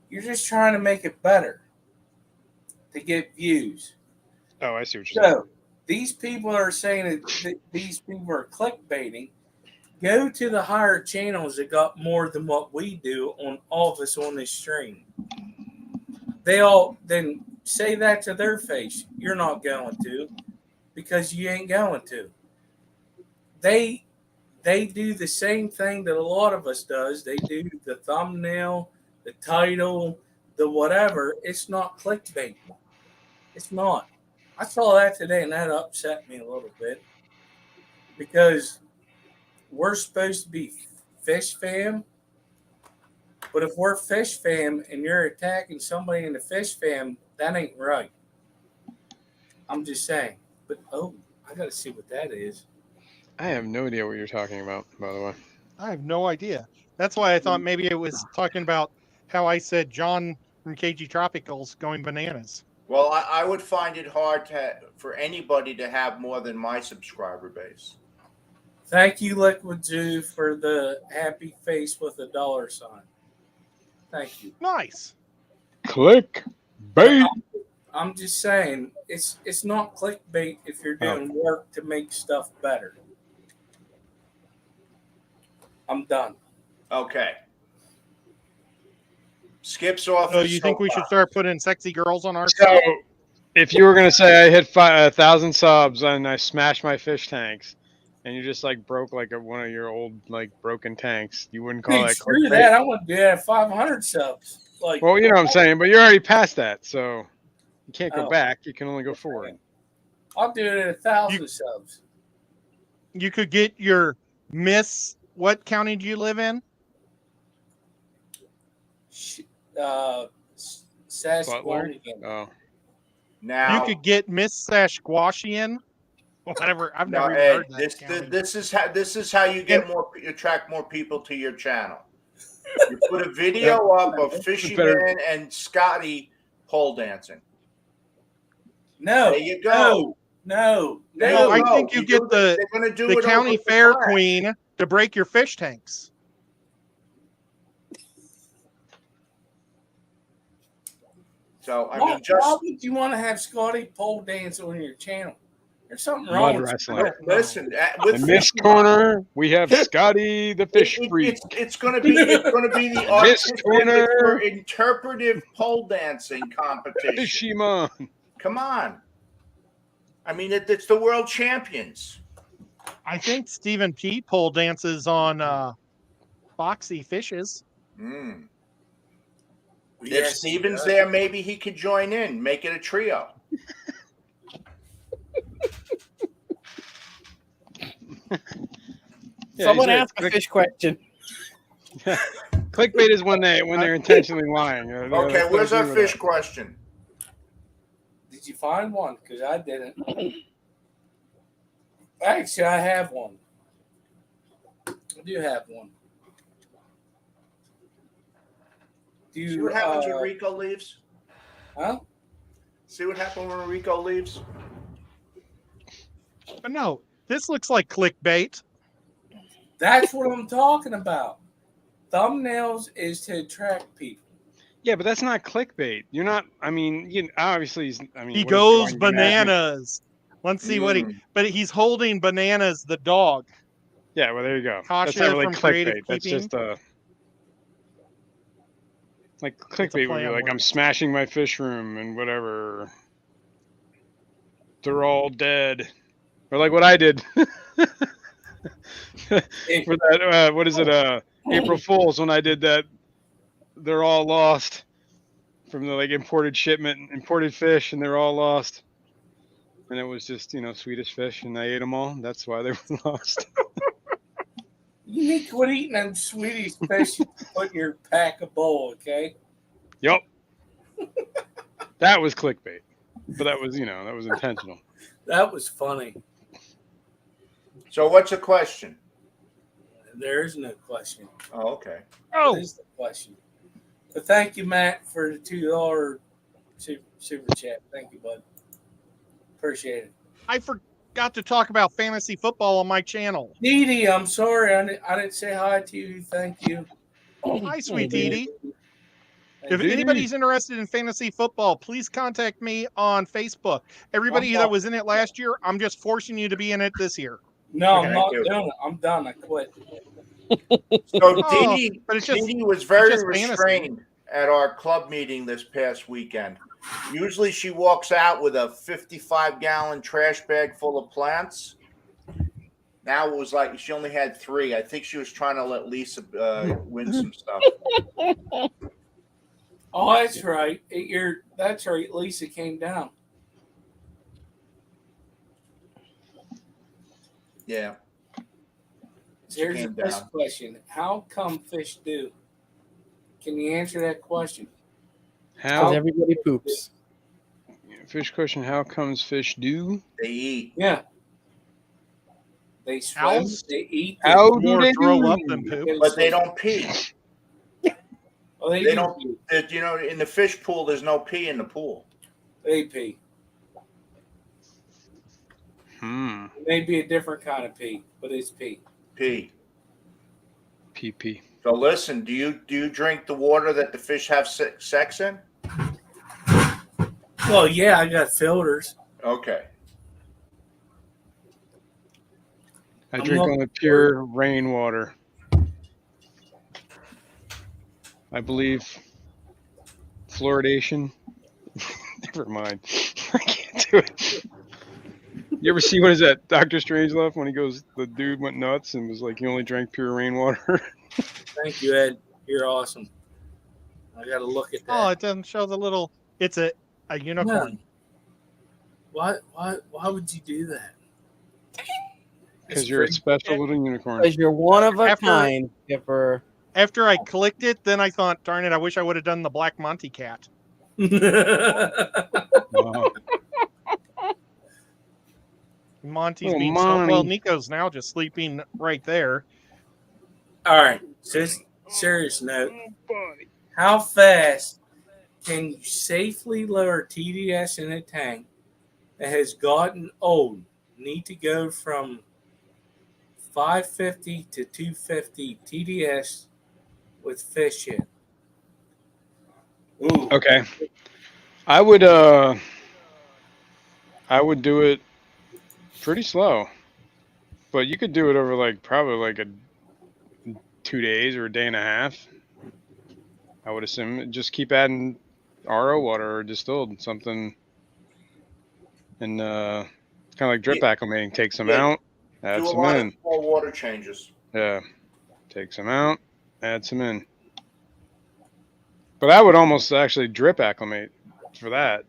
You're just trying to make it better to get views. Oh, I see what you're saying. So these people are saying that these people are clickbaiting. Go to the higher channels that got more than what we do on all of us on this stream. They all then say that to their face. You're not going to, because you ain't going to. They do the same thing that a lot of us does. They do the thumbnail, the title, the whatever. It's not clickbait. It's not. I saw that today and that upset me a little bit because we're supposed to be fish fam. But if we're fish fam and you're attacking somebody in the fish fam, that ain't right. I'm just saying. But I gotta see what that is. I have no idea what you're talking about, by the way. I have no idea. That's why I thought maybe it was talking about how I said John from KG Tropicals going bananas. Well, I would find it hard for anybody to have more than my subscriber base. Thank you, Liquid Zoo, for the happy face with a dollar sign. Thank you. Nice. Click bait. I'm just saying, it's not clickbait if you're doing work to make stuff better. I'm done. Okay. Skips off. So you think we should start putting sexy girls on our So, side? if you were gonna say I hit 1,000 subs and I smashed my fish tanks, and you just like broke like one of your old like broken tanks, you wouldn't call that Screw clickbait? that. I want to do that at 500 subs. Like, Well, you know what I'm saying, but you're already past that, so you can't go Oh. back. You can only go forward. I'll do it at 1,000 subs. You could get your Miss. What county do you live in? Sasquatch. Oh, Now You could get Miss Sasquatchian. Whatever. I've now, never even Ed, heard that. county. this is how you get attract more people to your channel. You put a video up of Fishy Man and Scotty pole dancing. No. There you go. No. There No, you I go. think you get they're gonna do the it county over fair flash. queen to break your fish tanks. So I Why mean, just would you want to have Scotty pole dance on your channel? There's something wrong mud with wrestling. listen. In this corner, we have Scotty the fish freak. It's going to be the This corner. artistic interpretive pole dancing competition. Shimon. Come on. I mean, it's the world champions. I think Stephen P. pole dances on Foxy Fishes. Mm. If Yes, Steven's there, maybe he could join in, make it a trio. Someone ask a fish question. Clickbait is when they're intentionally lying. Okay, where's our fish question? Did you find one? Because I didn't. Actually, I have one. I do have one. See what happens when Rico leaves? Huh? See what happens when Rico leaves? But no, this looks like clickbait. That's what I'm talking about. Thumbnails is to attract people. Yeah, but that's not clickbait. You're not. I mean, obviously, He goes bananas. Let's see what he. But he's holding bananas, the dog. Yeah, well, there you go. Kasha That's not really from Creative clickbait. That's Keeping. just like clickbait would play be on like I'm words. smashing my fish room and whatever. They're all dead, or like what I did. For that, what is it? April Fools when I did that. They're all lost from the like imported fish, and they're all lost. And it was just Swedish fish, and I ate them all. That's why they were lost. You need to quit eating them Swedish fish and put in your pack of bowl, okay? Yep. That was clickbait, but that was intentional. That was funny. So what's the question? There is no question. Oh, okay. Oh, That is the question. But thank you, Matt, for the $2 super chat. Thank you, bud. Appreciate it. got to talk about fantasy football on my channel. Dee Dee, I'm sorry. I didn't say hi to you. Thank you. Hi, sweet Dee Dee. If Dee Dee. anybody's interested in fantasy football, please contact me on Facebook. Everybody that was in it last year, I'm just forcing you to be in it this year. No, Okay. I'm not doing it. I'm done. I quit. So Oh, Dee Dee, but it's just- Dee Dee was very just fantasy. restrained at our club meeting this past weekend. Usually she walks out with a 55-gallon trash bag full of plants. Now it was like she only had 3. I think she was trying to let Lisa win some stuff. Oh, that's right. That's right. Lisa came down. Yeah. So here's the came first down. question: how come fish do? Can you answer that question? Because How everybody poops. fish question? How comes fish do? They eat. Yeah. They swim. Owls? They eat. How do More they throw do? up than poop. But they don't pee. Oh, they They do don't. pee. You know, in the fish pool, there's no pee in the pool. They pee. It may be a different kind of pee, but it's pee. Pee. PP. So listen, do you drink the water that the fish have sex in? Well, yeah, I got filters. Okay. I I'm drink not- only pure rainwater. I believe fluoridation. Never mind. I can't do it. You ever see what is that Doctor Strangelove when he goes? The dude went nuts and was like, "He only drank pure rainwater." Thank you, Ed. You're awesome. I got to look at that. Oh, it doesn't show the little. It's a unicorn. Why would you do that? Because you're a special little unicorn. Because you're one of a After- kind, Skipper. After I clicked it, then I thought, darn it, I wish I would have done the Black Monty cat. Wow. Monty's Oh, being so well. Monty. Nico's now just sleeping right there. All right. Serious note. How fast can you safely lower TDS in a tank that has gotten old? Need to go from 550 to 250 TDS with fish in. Ooh. Okay. I would do it pretty slow. But you could do it over probably 2 days or a day and a half. I would assume. Just keep adding RO water or distilled something, and kind of like drip acclimating. Take some out, add Do a some lot in. of small water changes. Yeah, take some out, add some in. But I would almost actually drip acclimate for that.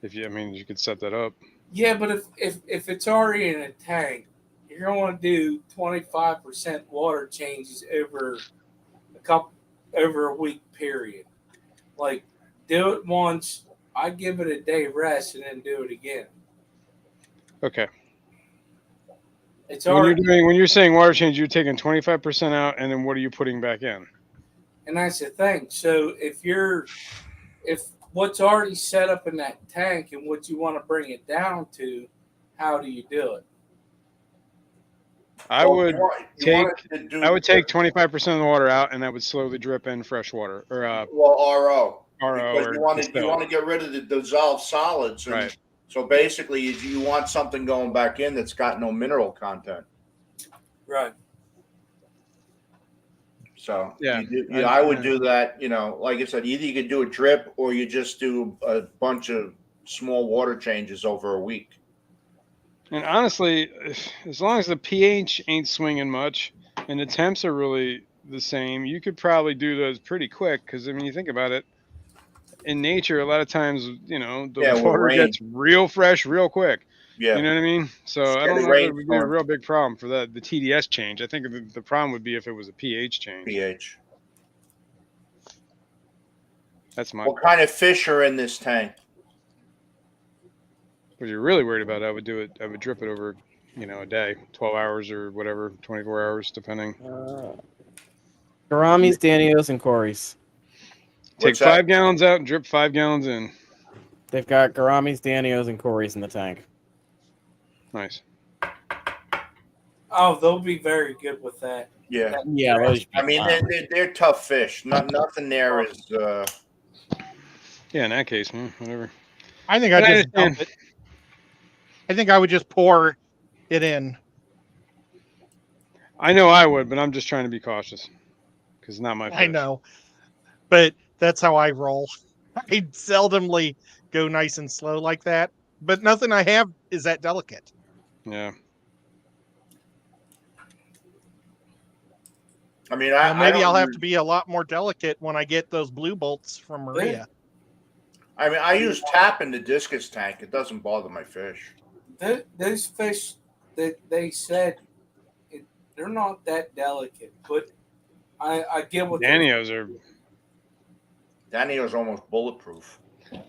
You could set that up. Yeah, but if it's already in a tank, you're going to do 25% water changes over a week period. Like, do it once. I give it a day rest and then do it again. Okay. It's When already, you're saying water change, you're taking 25% out, and then what are you putting back in? and that's the thing. So if what's already set up in that tank and what you want to bring it down to, how do you do it? I would take 25% of the water out, and I would slowly drip in fresh water or RO. RO Because or you want distilled. to get rid of the dissolved solids. And Right. So basically, you want something going back in that's got no mineral content. Right. So Yeah. I would do that. Like I said, either you could do a drip or you just do a bunch of small water changes over a week. And honestly, as long as the pH ain't swinging much and the temps are really the same, you could probably do those pretty quick. Because you think about it, in nature, a lot of times, the water rain. gets real fresh real quick. Yeah. You know what I mean? So I don't Steady know if it would be a rainstorm. real big problem for the TDS change. I think the problem would be if it was a pH change. pH. That's my. What kind of fish are in this tank? If you're really worried about it, I would do it. I would drip it over, a day, 12 hours or whatever, 24 hours, depending. Garamis, Danios, and Corey's. Take What's that? 5 gallons out and drip 5 gallons in. They've got Garamis, Danios, and Corey's in the tank. Nice. Oh, they'll be very good with that. Yeah. Yeah, those, I mean, they're tough fish. Nothing there is. Yeah, in that case, whatever. I think I But I just dump understand. it. I think I would just pour it in. I know I would, but I'm just trying to be cautious because it's not my fish. I know, but that's how I roll. I seldomly go nice and slow like that, but nothing I have is that delicate. Yeah. I mean, Well, maybe I I'll don't have to be a lot more delicate when I get those blue bolts from Maria. I mean, I use tap in the discus tank. It doesn't bother my fish. Those fish that they said they're not that delicate, but I get what they're Danios are. Danio's almost bulletproof.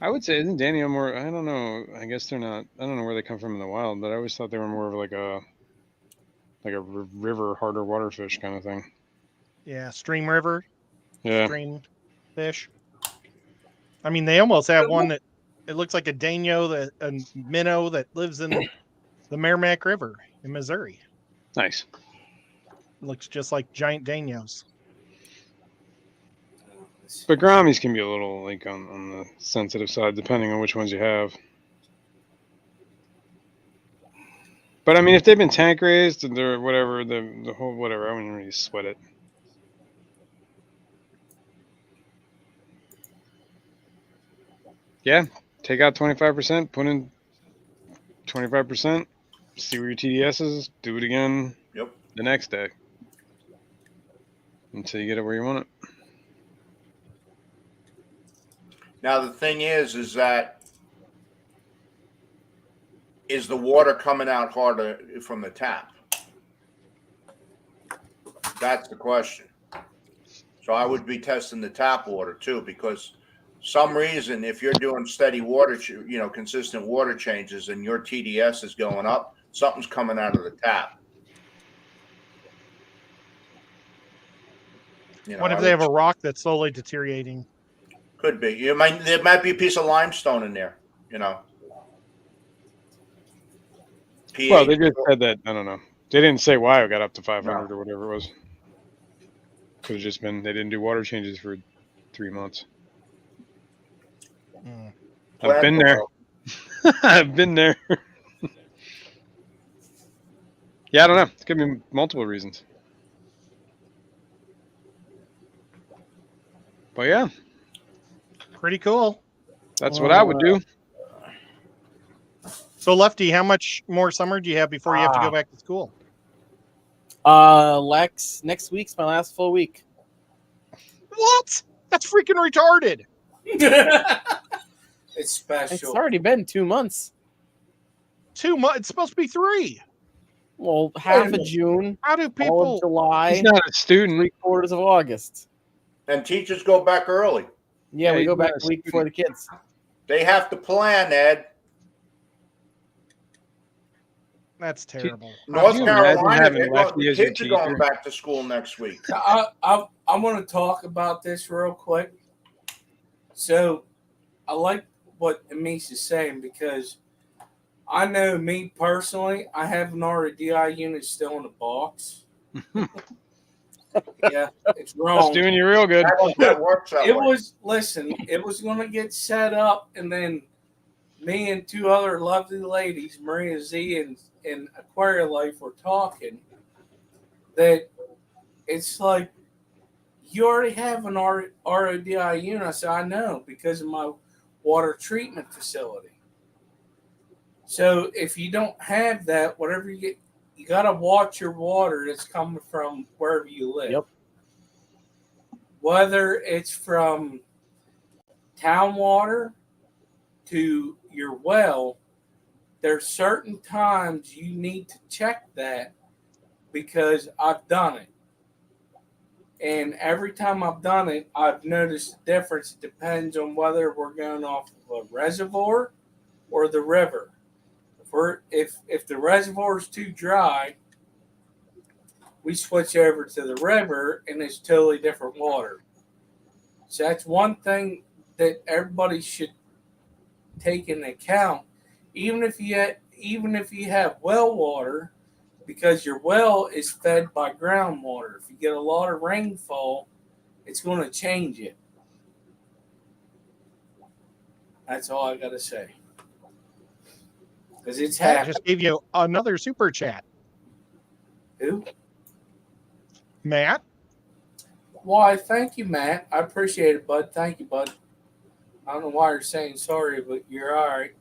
I would say, isn't Danio more? I don't know. I guess they're not. I don't know where they come from in the wild, but I always thought they were more of like a river, harder water fish kind of thing. Yeah, stream river, Yeah. stream fish. I mean, they almost have one that it looks like a minnow that lives in the Merrimack River in Missouri. Nice. It looks just like giant Danios. But Grammies can be a little like on the sensitive side, depending on which ones you have. But I mean, if they've been tank raised and they're whatever, the whole whatever, I wouldn't really sweat it. Yeah, take out 25%, put in 25%, see where your TDS is, do it again. Yep. The next day until you get it where you want it. Now the thing is that is the water coming out harder from the tap? That's the question. So I would be testing the tap water too, because some reason if you're doing steady water, consistent water changes, and your TDS is going up, something's coming out of the tap. What if they have a rock that's slowly deteriorating? Could be. There might be a piece of limestone in there. Well, they just said that. I don't know. They didn't say why it got up to 500 or whatever it was. Could have just been they didn't do water changes for 3 months. I've been there. I've been there. Yeah, I don't know. It could be multiple reasons. But yeah, Pretty cool. that's what I would do. So, Lefty, how much more summer do you have before you have to go back to school? Lex, next week's my last full week. What? That's freaking retarded. It's special. It's already been 2 months. 2 months. It's supposed to be 3. Well, half of June, How do all people? of July, He's not a student. 3/4 of August. And teachers go back early. Yeah, we he's go back not a week before the kids. They have to plan, Ed. That's terrible. North you imagine Carolina, having Lefty the as your kids are going teacher? back to school next week. I want to talk about this real quick. So, I like what Amis is saying because I know me personally, I have an RDI unit still in the box. Yeah, it's wrong. That's doing you real good. That works that It way. was going to get set up, and then me and 2 other lovely ladies, Maria Z and Aquaria Life, were talking that it's like you already have an RODI unit. I said, I know, because of my water treatment facility. So if you don't have that, whatever you get, you got to watch your water that's coming from wherever you live. Yep. Whether it's from town water to your well, there's certain times you need to check that because I've done it. And every time I've done it, I've noticed the difference. It depends on whether we're going off of a reservoir or the river. If the reservoir is too dry, we switch over to the river and it's totally different water. So that's one thing that everybody should take into account. Even if even if you have well water, because your well is fed by groundwater. If you get a lot of rainfall, it's going to change it. That's all I got to say. Because it's Matt happening. just gave you another super chat. Who? Matt? Why, thank you, Matt. I appreciate it, bud. Thank you, bud. I don't know why you're saying sorry, but you're all right.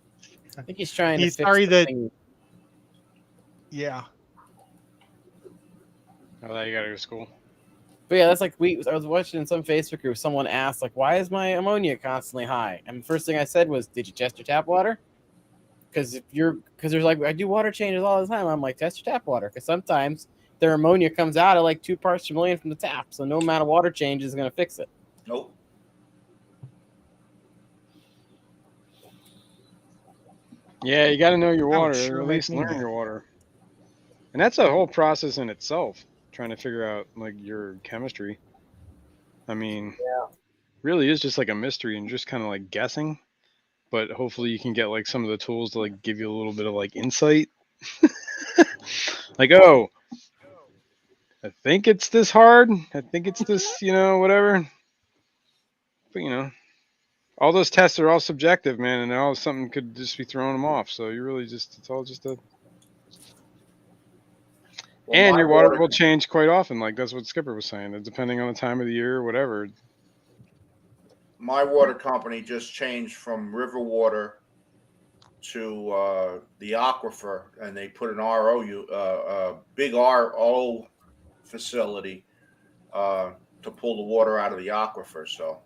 I think he's trying He's to fix sorry the that- thing. Yeah. Oh, you gotta go to school. But yeah, that's like I was watching in some Facebook group. Someone asked like, "Why is my ammonia constantly high?" And the first thing I said was, "Did you test your tap water?" Because there's like I do water changes all the time. I'm like, test your tap water because sometimes their ammonia comes out at like 2 parts per million from the tap. So no amount of water change is going to fix it. Nope. Yeah, you got to know your That would water, sure or at make least me learn mad. your water. And that's a whole process in itself, trying to figure out like your chemistry. I mean, really is just like a mystery and just kind of like guessing. But hopefully you can get like some of the tools to like give you a little bit of like insight. Like, oh, I think it's this hard. I think it's this, whatever. But all those tests are all subjective, man, and all something could just be throwing them off. So you really it's all just and my your water will change quite often. Like that's what Skipper was saying. Depending on the time of the year or whatever. My water company just changed from river water to the aquifer, and they put an big RO facility to pull the water out of the aquifer. So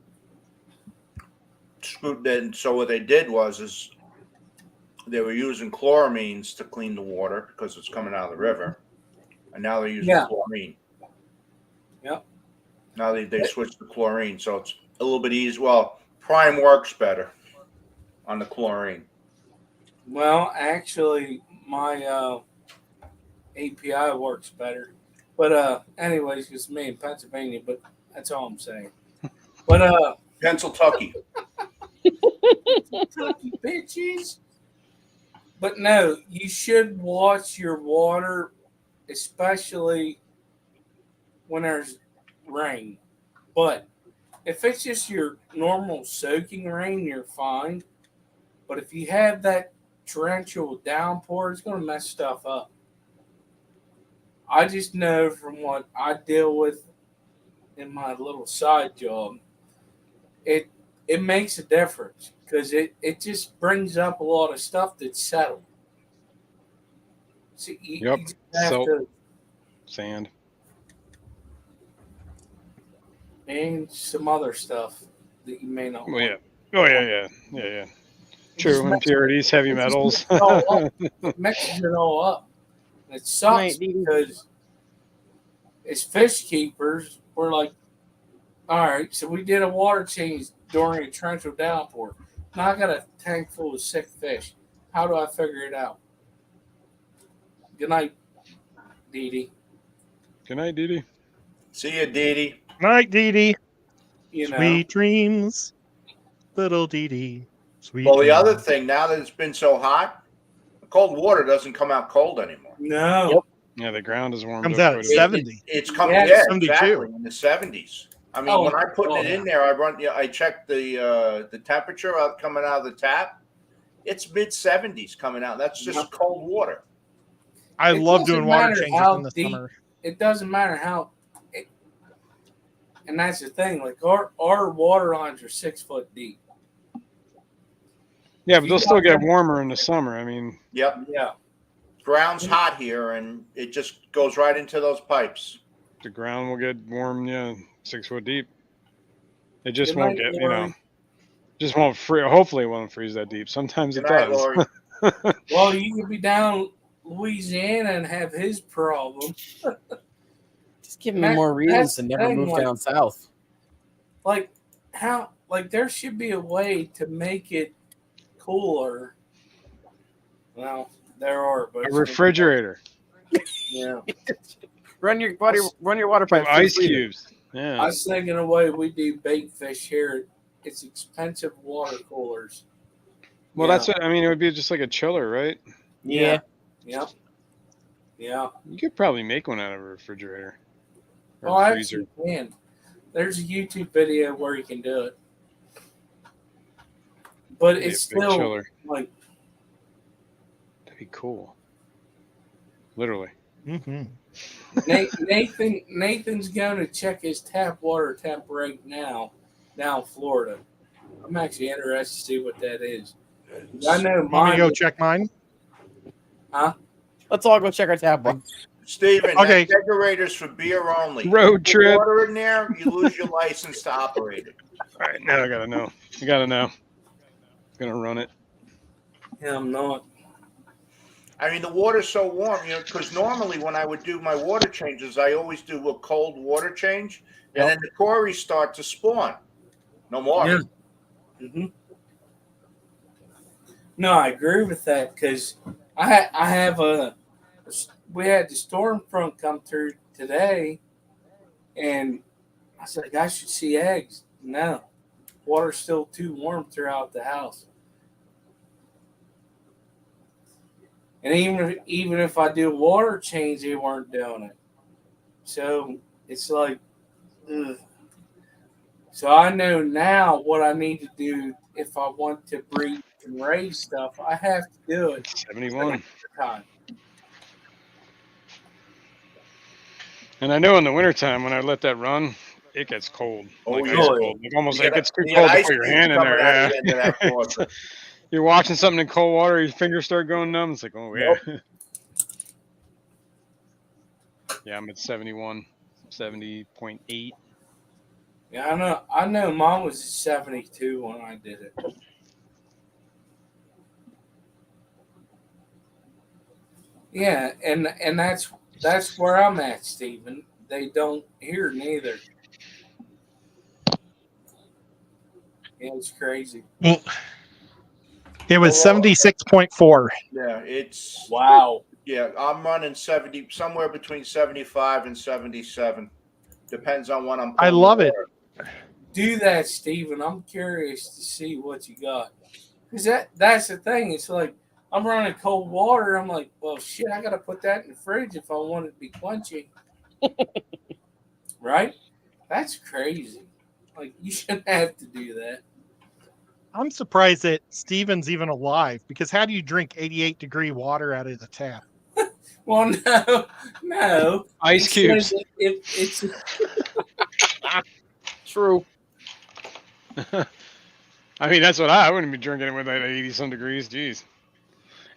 what they did is they were using chloramines to clean the water because it's coming out of the river, and now they're using chlorine. Yep. Now they switched to chlorine, so it's a little bit easier. Well, Prime works better on the chlorine. Well, actually, my API works better. But anyways, it's me in Pennsylvania, but that's all I'm saying. But Pennsylvania. Kentucky bitches. But no, you should watch your water, especially when there's rain. But if it's just your normal soaking rain, you're fine. But if you have that torrential downpour, it's going to mess stuff up. I just know from what I deal with in my little side job, it makes a difference because it just brings up a lot of stuff that's settled. So you just have Salt, to, sand. and some other stuff that you may not Well, want. yeah. Oh yeah. True, just mix- impurities, heavy it just metals. mixes it all up. It mixes it all up. It sucks Right, because as fish keepers, we're like, all right, so we did a water change during a torrential downpour. Now I got a tank full of sick fish. How do I figure it out? Good night, Dee Dee. Good night, Dee Dee. See you, Dee Dee. Night, Dee Dee. You know, Sweet dreams, little Dee Dee. Sweet Well, the dreams. other thing, now that it's been so hot, the cold water doesn't come out cold anymore. no. Yep. Yeah, the ground is warmed Comes up out quite at a bit. 70. It's coming, Yeah, 72. exactly, in the 70s. I mean, Oh, when I put it yeah. in there, I checked the temperature coming out of the tap. It's mid 70s coming out. That's just Yep. cold water. I It love doesn't doing water matter changes how in the deep- summer. It doesn't matter how. And that's the thing. Like our water lines are 6 foot deep. Yeah, but they'll still get warmer in the summer. I mean, Yep. Yeah. Ground's hot here, and it just goes right into those pipes. the ground will get warm, 6 foot deep. It just Good won't night, get, Lori. just won't freeze. Hopefully it won't freeze that deep. Sometimes Good it night, does. Lori. Well, you could be down Louisiana and have his problem. Just give me more reasons to never thing, move like- down south. Like how? Like there should be a way to make it cooler. Well, there are, but A refrigerator. Yeah. Run your water Some pipe. ice cubes. I Yeah. was thinking the way we do bait fish here, it's expensive water coolers. Well, Yeah. that's what I mean. It would be just like a chiller, right? Yeah. Yep. Yeah. You could probably make one out of a refrigerator or Oh, I freezer. actually can. There's a YouTube video where you can do it. But Maybe it's a big still chiller. like, That'd be cool. Literally. Mm-hmm. Nathan's going to check his tap water temp right now in Florida. I'm actually interested to see what that is. I know Want me to mine. go check mine? Huh? Let's all go check our tab box. Steven, Okay. that kegerator's for beer only. Road Put trip. water in there, you lose your license to operate it. All right, now I gotta know. You gotta know. Gonna run it. Yeah, I'm not. I mean, the water's so warm, because normally when I would do my water changes, I always do a cold water change, and then the cories start to spawn. No more. Yeah. Mm-hmm. No, I agree with that because I have we had the storm front come through today, and I said I should see eggs. No, water's still too warm throughout the house, and even if I do water change, they weren't doing it. So it's like, ugh. So I know now what I need to do if I want to breed and raise stuff. I have to do it 71. time. And I know in the wintertime when I let that run, it gets cold. Oh, Like yeah. ice cold. Like almost You like got- it's too you got cold to ice put your cubes hand in coming there. out Yeah. of the end of that faucet. You're watching something in cold water, your fingers start going numb. It's like, oh yeah. Yeah, I'm at 71, 70.8. Yeah, I know mine was 72 when I did it. Yeah, and that's where I'm at, Stephen. They don't hear neither. Yeah, it's crazy. It was 76.4. Yeah, it's Wow. yeah. I'm running 70, somewhere between 75 and 77. Depends on when I'm. I pulling love the it. water. Do that, Stephen. I'm curious to see what you got. Because that's the thing. It's like I'm running cold water. I'm like, well, shit, I got to put that in the fridge if I want it to be quenchy. Right? That's crazy. Like, you shouldn't have to do that. I'm surprised that Steven's even alive because how do you drink 88-degree water out of the tap? Well, no. Ice cubes. It's True. I mean, that's what I wouldn't be drinking it with at 80 some degrees. Jeez.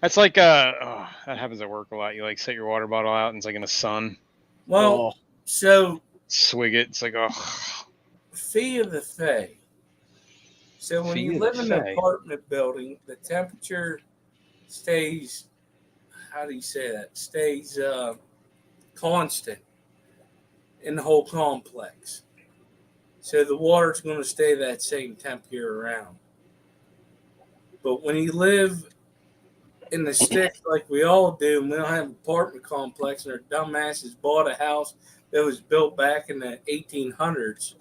That's like, that happens at work a lot. You like set your water bottle out and it's like in the sun. well. So Swig it. It's like, oh. fee of the fay. So when Fee you of live the in an fay. apartment building, the temperature stays. How do you say that? Stays constant in the whole complex. So the water's going to stay that same temp year round. But when you live in the sticks like we all do, and we don't have an apartment complex, and our dumbasses bought a house that was built back in the 1800s,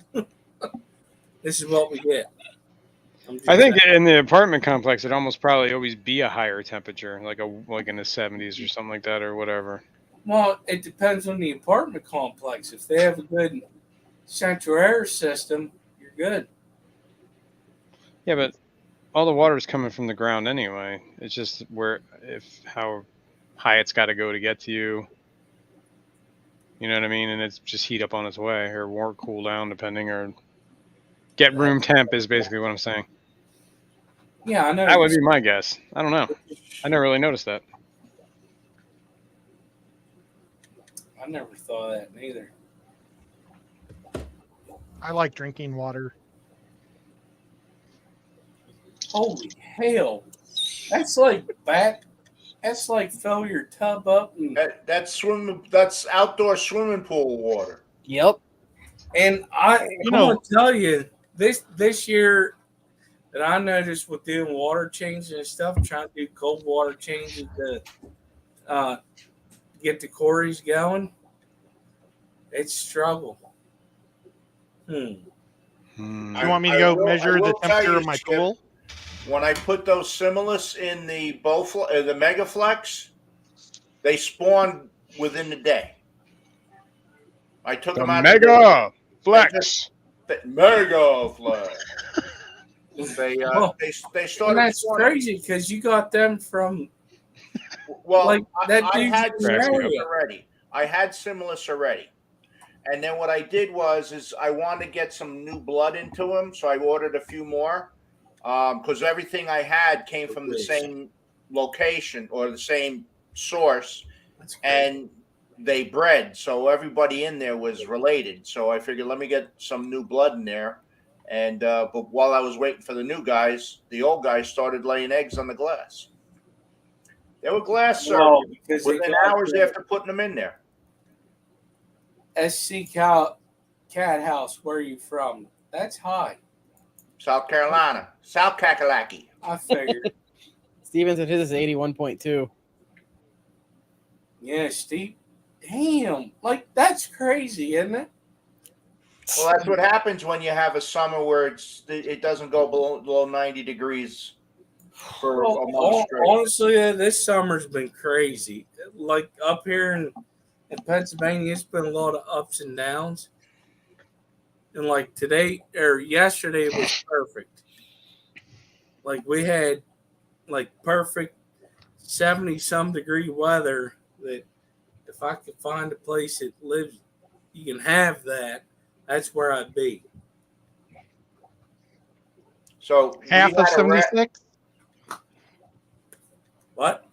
this is what we get. I think in the apartment complex, it'd almost probably always be a higher temperature, like in the 70s or something like that, or whatever. Well, it depends on the apartment complex. If they have a good central air system, you're good. Yeah, but all the water is coming from the ground anyway. It's just how high it's got to go to get to you. You know what I mean? And it's just heat up on its way, or cool down, depending, or get room temp is basically what I'm saying. Yeah, I know. That would be my guess. I don't know. I never really noticed that. I never thought of that neither. I like drinking water. Holy hell. That's like fill your tub up and That's outdoor swimming pool water. Yep. I'm gonna tell you this year that I noticed with doing water changes and stuff, trying to do cold water changes to get the cories going. It's struggle. You want me to go measure the temperature of my pool? when I put those Similis in the the Megaflex, they spawned within the day. I took The them out. Mega Flex. Mega Flex. They Well, they And started. that's spawning. crazy because you got them from Well, like that I dude's had in the Cracks me up. area. already. I had Similis already. And then what I did is I wanted to get some new blood into him, so I ordered a few more because everything I had came from the same location or the same source, That's crazy. and they bred, so everybody in there was related. So I figured, let me get some new blood in there. And but while I was waiting for the new guys, the old guys started laying eggs on the glass. They were glass served Well, because they within got hours the after putting them in there. SC Cat House. Where are you from? That's high. South Carolina, South Kakalaki. I figured. Steven said his is 81.2. Yeah, Steve. Damn, like that's crazy, isn't it? Well, that's what happens when you have a summer where it doesn't go below 90 degrees for a month straight. Honestly, this summer's been crazy. Like up here in Pennsylvania, it's been a lot of ups and downs. And like today or yesterday was perfect. Like we had like perfect 70-some degree weather that if I could find a place that lives, you can have that, that's where I'd be. So Half of 76? What?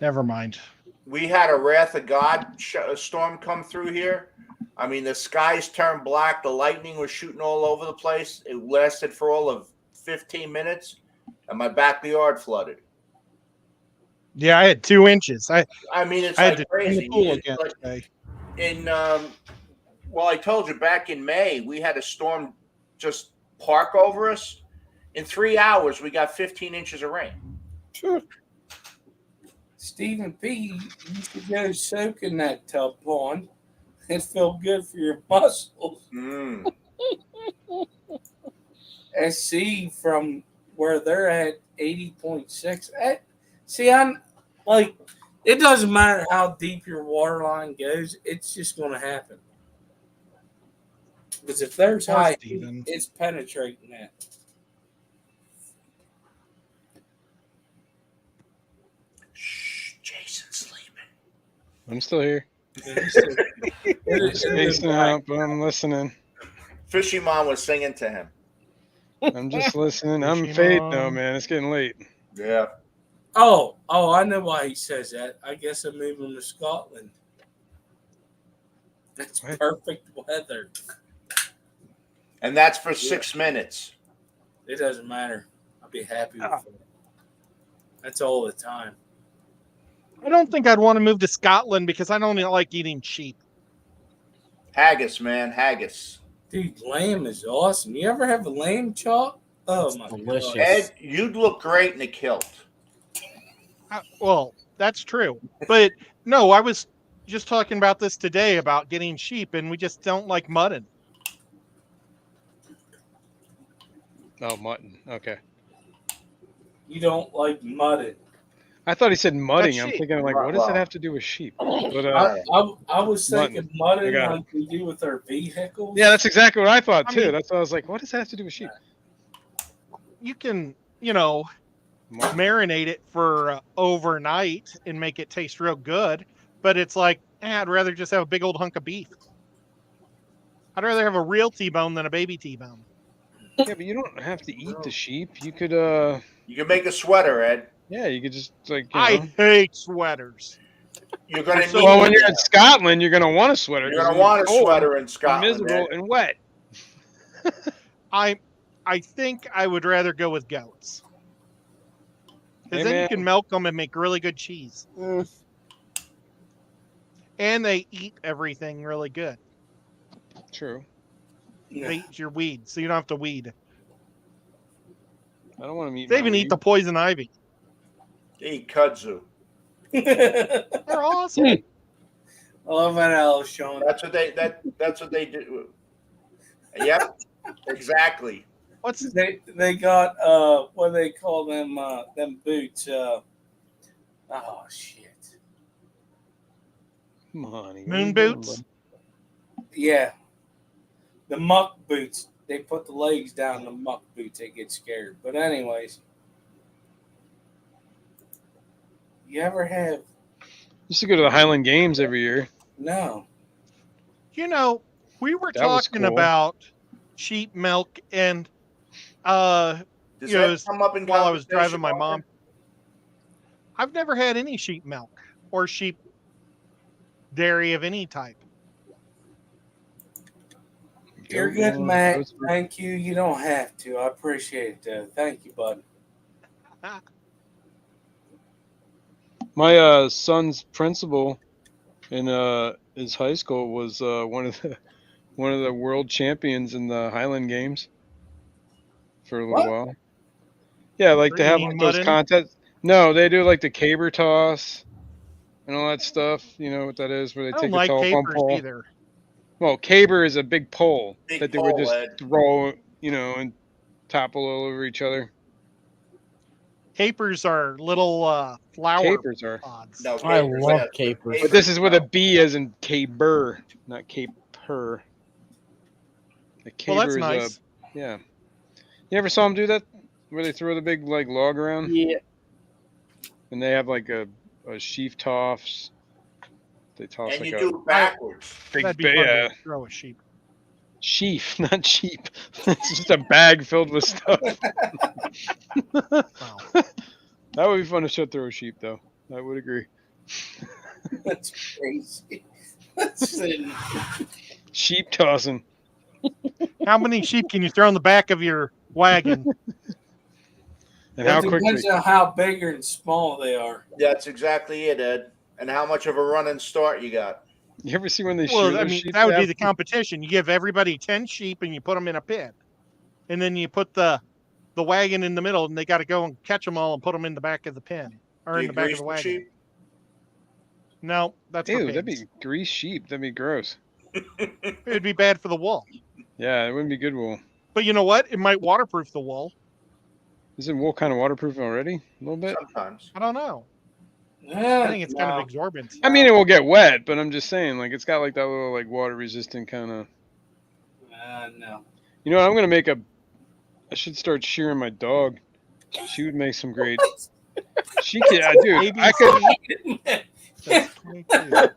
Never mind. we had a Wrath of God storm come through here. I mean, the skies turned black. The lightning was shooting all over the place. It lasted for all of 15 minutes, and my backyard flooded. Yeah, I had 2 inches. I mean, it's I had like to clean crazy. the pool It's again like today. in well, I told you back in May we had a storm just park over us. In 3 hours, we got 15 inches of rain. Stephen P., you should go soak in that tub pond. It felt good for your muscles. Mm. SC from where they're at 80.6. See, I'm like, it doesn't matter how deep your water line goes, it's just going to happen. Because if there's Poor high Steven. heat, it's penetrating that. Shh, Jason's sleeping. I'm still here. It Spacing out, but I'm listening. Fishy Mom was singing to him. I'm just listening. I'm Fishy fade Mom. now, man. It's getting late. Yeah. Oh, I know why he says that. I guess I'm moving to Scotland. That's What? perfect weather. And that's for 6 minutes. It doesn't matter. I'll be happy with it. That's all the time. I don't think I'd want to move to Scotland because I don't like eating sheep. Haggis, man. Haggis. Dude, lamb is awesome. You ever have a lamb chop? Oh, my delicious. God. Ed, you'd look great in a kilt. Well, that's true. But no, I was just talking about this today about getting sheep, and we just don't like mutton. Oh, mutton. Okay. You don't like mutton. I thought he said mudding. That's I'm sheep. thinking, like, what does it have to do with sheep? But I was thinking mutton I got it. like we do with our vehicles. yeah, that's exactly what I thought I too. mean- That's why I was like, what does that have to do with sheep? You can, Mutton. marinate it for overnight and make it taste real good. But it's like, I'd rather just have a big old hunk of beef. I'd rather have a real T-bone than a baby T-bone. Yeah, but you don't have to eat the sheep. You could, You can make a sweater, Ed. yeah, you could just like. I hate sweaters. You're gonna So- need. Well, when you're in Scotland, you're gonna want a sweater. You're 'cause gonna it's want a cold, sweater in Scotland. miserable Ed. and wet. I think I would rather go with goats. Because Hey, then you man. can milk them and make really good cheese. Mm. And they eat everything really good. True. They eat your weed, so you don't have to weed. I don't want to meet. They my even eat weed. the poison ivy. They eat kudzu. They're awesome. I love that, Al, Sean. That's what they do. Yep. Exactly. What's They got what do they call them boots? Oh shit! Come on, what are moon you doing, boots? bud? Yeah, the muck boots. They put the legs down the muck boots. They get scared. But anyways, you ever have Used to go to the Highland Games every year. no? You know, we were That was talking cool. about sheep milk, and Does you know, that come up in while I was driving conversation my often? mom, I've never had any sheep milk or sheep dairy of any type. You're good, Matt. Thank you. You don't have to. I appreciate it, though. Thank you, bud. My son's principal in his high school was one of the world champions in the Highland Games for a little What? while. Yeah, like they You have mean like those muddin'? contests. No, they do like the caber toss and all that stuff. You know what that is? Where they I don't take a like telephone capers pole. either. Well, caber is a big pole Big that they would pole, just Ed. throw, and topple all over each other. Capers are little flower Capers are. pods. No, I capers, love yes, capers. But this is with a B as in caber, not caper. A Well, that's caber is nice. yeah. You ever saw them do that? Where they throw the big like log around Yeah. and they have like a sheaf toss. They toss And like you a do it backwards. big That'd be fun yeah, to throw a sheep. sheaf, not sheep. It's just a bag filled with stuff. Wow. That would be fun to throw a sheep though. I would agree. That's crazy. That's Sheep tossing. How many sheep can you throw in the back of your wagon? And how it depends quickly? on how big or small they are. That's exactly it, Ed. And how much of a running start you got? You ever see when they Well, shear I those mean, sheep? that would be Ab? the competition. You give everybody 10 sheep and you put them in a pit. And then you put the wagon in the middle and they got to go and catch them all and put them in the back of the pen or Do in you the back of grease the the wagon. sheep? No, that's for Ew, pigs. that'd be grease sheep. That'd be gross. It would be bad for the wool. Yeah, it wouldn't be good wool. But you know what? It might waterproof the wool. Isn't wool kind of waterproof already? A little bit. Sometimes. I don't know. I Yeah, think it's kind of exorbitant. I mean, it will get wet, but I'm just saying, like, it's got like that little like water resistant kind of. no. You know, I'm gonna make I should start shearing my dog. She would make some great. She could, dude. I could. ABC. That's 22.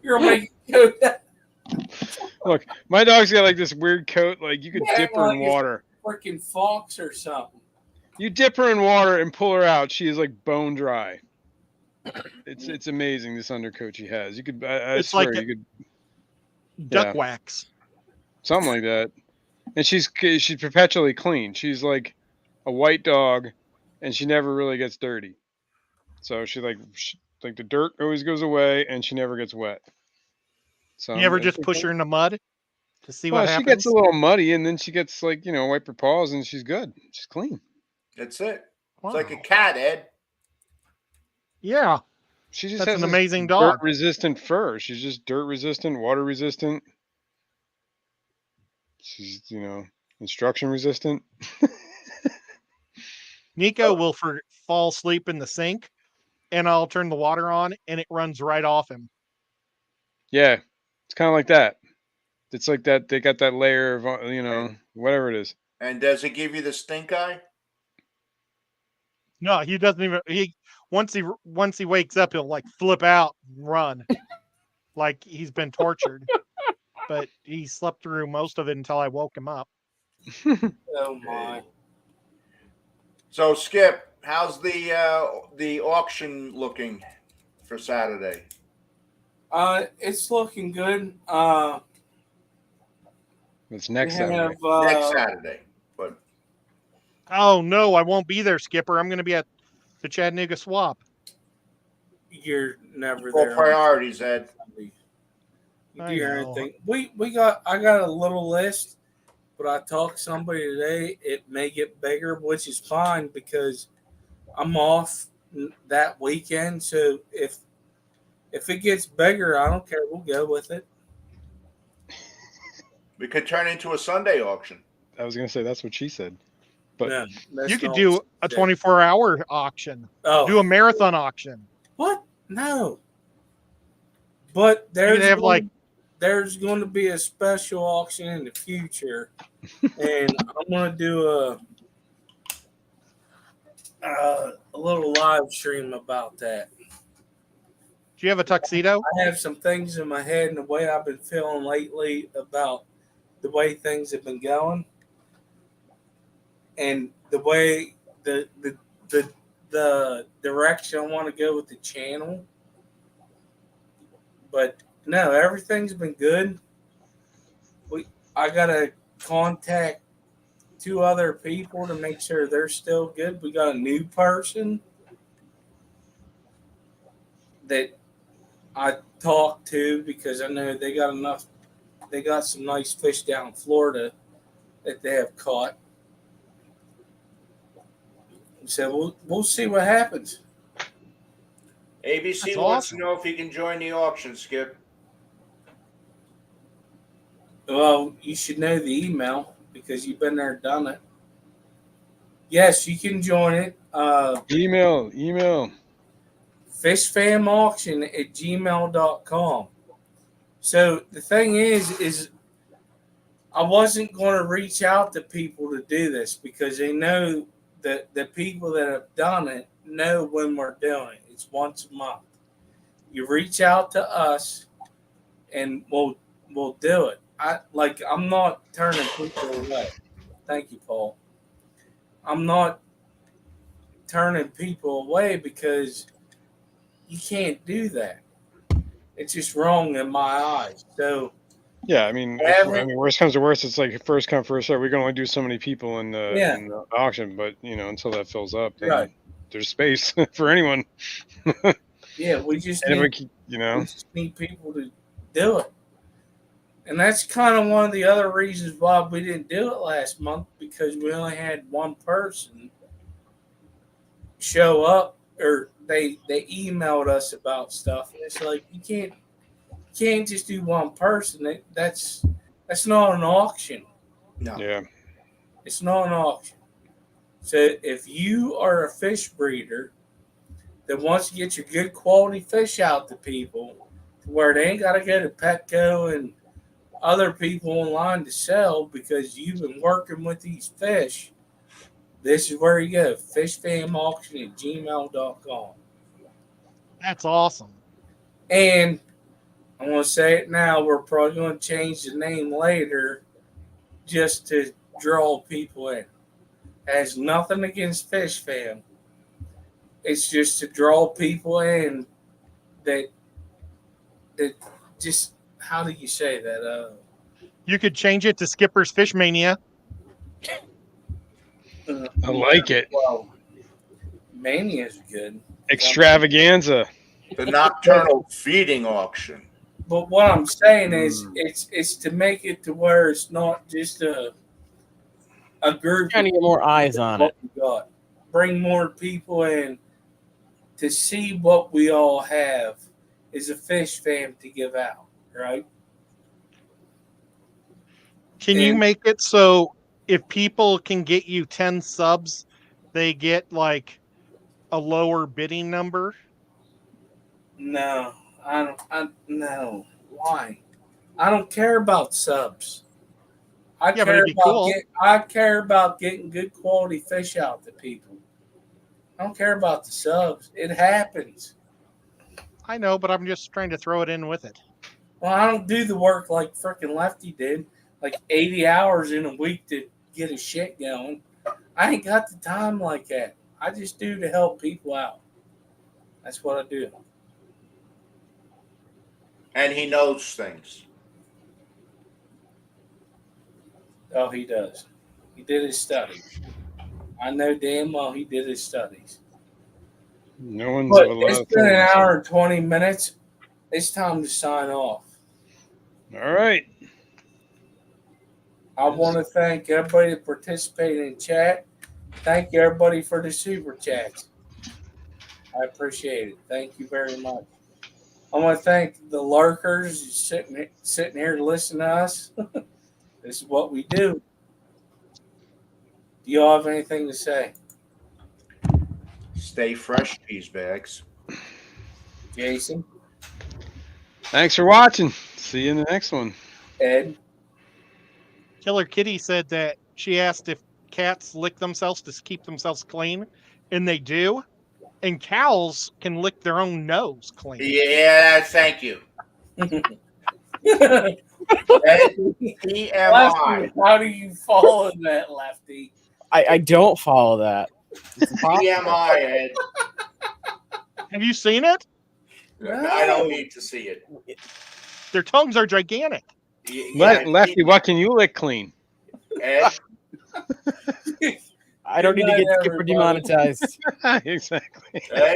You're making go that Look, my dog's got like this weird coat. Like you could Yeah, dip her in like it's- water. freaking fox or something. You dip her in water and pull her out. She is like bone dry. It's amazing this undercoat she has. You could. I It's swear like you could. Duck wax. Something like that. And she's perpetually clean. She's like a white dog, and she never really gets dirty. So she like the dirt always goes away, and she never gets wet. So You ever just push her in the mud to see well, what she happens? gets a little muddy, and then she gets like wipe her paws, and she's good. She's clean. That's it. Wow. It's like a cat, Ed. Yeah, She just that's has an this amazing dog. dirt-resistant fur. She's just dirt-resistant, water-resistant. She's instruction-resistant. Nico will fall asleep in the sink, and I'll turn the water on, and it runs right off him. Yeah, it's kind of like that. It's like that. They got that layer of whatever it is. And does it give you the stink eye? No, he doesn't even. Once he wakes up, he'll like flip out and run, like he's been tortured. But he slept through most of it until I woke him up. Oh my! So Skip, how's the auction looking for Saturday? It's looking good. It's next we Saturday. have, Next Saturday. But Oh no, I won't be there, Skipper. I'm going to be at the Chattanooga Swap. You're never for there. priorities, Ed. You I do your know. own thing. I got a little list, but I talked to somebody today. It may get bigger, which is fine because I'm off that weekend. So if it gets bigger, I don't care. We'll go with it. We could turn into a Sunday auction. I was gonna say that's what she said. But No, that's You could not do what a she said. 24-hour auction. Oh, Do a marathon auction. what? No. But You could have like there's going to be a special auction in the future, and I'm going to do a little live stream about that. do you have a tuxedo? I have some things in my head and the way I've been feeling lately about the way things have been going, and the way the direction I want to go with the channel. But no, everything's been good. I gotta contact 2 other people to make sure they're still good. We got a new person that I talked to because I know they got some nice fish down in Florida that they have caught. So we'll see what happens. ABC That's wants awesome. to know if he can join the auction, Skip. Well, you should know the email because you've been there and done it. Yes, you can join it. email. fishfamauction@gmail.com. So the thing is I wasn't going to reach out to people to do this because they know that the people that have done it know when we're doing it. It's once a month. You reach out to us and we'll do it. I'm not turning people away. Thank you, Paul. I'm not turning people away because you can't do that. It's just wrong in my eyes. So Yeah, I mean, worst comes to worst, it's like first come first serve. We can only do so many people in the auction, but until that fills up, then Right. there's space for anyone. yeah, we just And if need, we keep, we just need people to do it. And that's kind of one of the other reasons why we didn't do it last month because we only had one person show up, or they emailed us about stuff. And it's like you can't just do one person. That's not an auction. No. yeah, It's not an auction. So if you are a fish breeder that wants to get your good quality fish out to people, to where they ain't got to go to Petco and other people online to sell because you've been working with these fish, this is where you go. Fishfamauction@gmail.com. That's awesome. And I'm going to say it now. We're probably going to change the name later just to draw people in. It has nothing against Fish Fam. It's just to draw people in that just, how do you say that? You could change it to Skipper's Fish Mania. I like it. Well, Mania is good. Extravaganza. The Nocturnal feeding auction. But what I'm saying is, it's to make it to where it's not just a group. Trying to get more eyes on it. We got. Bring more people in to see what we all have is a fish fam to give out, right? Can you make it so if people can get you 10 subs, they get like a lower bidding number? No, I don't. No, why? I don't care about subs. I care about getting good quality fish out to people. I don't care about the subs. It happens. I know, but I'm just trying to throw it in with it. Well, I don't do the work like freaking Lefty did, like 80 hours in a week to get his shit going. I ain't got the time like that. I just do to help people out. That's what I do. And he knows things. Oh, he does. He did his studies. I know damn well he did his studies. No one's But allowed it's been an hour and 20 minutes. It's time to sign off. All right. I want to thank everybody that participated in chat. Thank you, everybody, for the super chats. I appreciate it. Thank you very much. I want to thank the lurkers sitting here to listen to us. This is what we do. You all have anything to say? Stay fresh, cheese bags. Jason? Thanks for watching. See you in the next one. Ed? Killer Kitty said that she asked if cats lick themselves to keep themselves clean, and they do. And cows can lick their own nose clean. Yeah, thank you. Ed, TMI. Lefty, how do you follow that, Lefty? I don't follow that. It's impossible. TMI, Ed. Have you seen it? I don't need to see it. Their tongues are gigantic. Lefty, what can you lick clean? Ed, I don't need to Good get night, skipper everybody. demonetized. Exactly. Ed,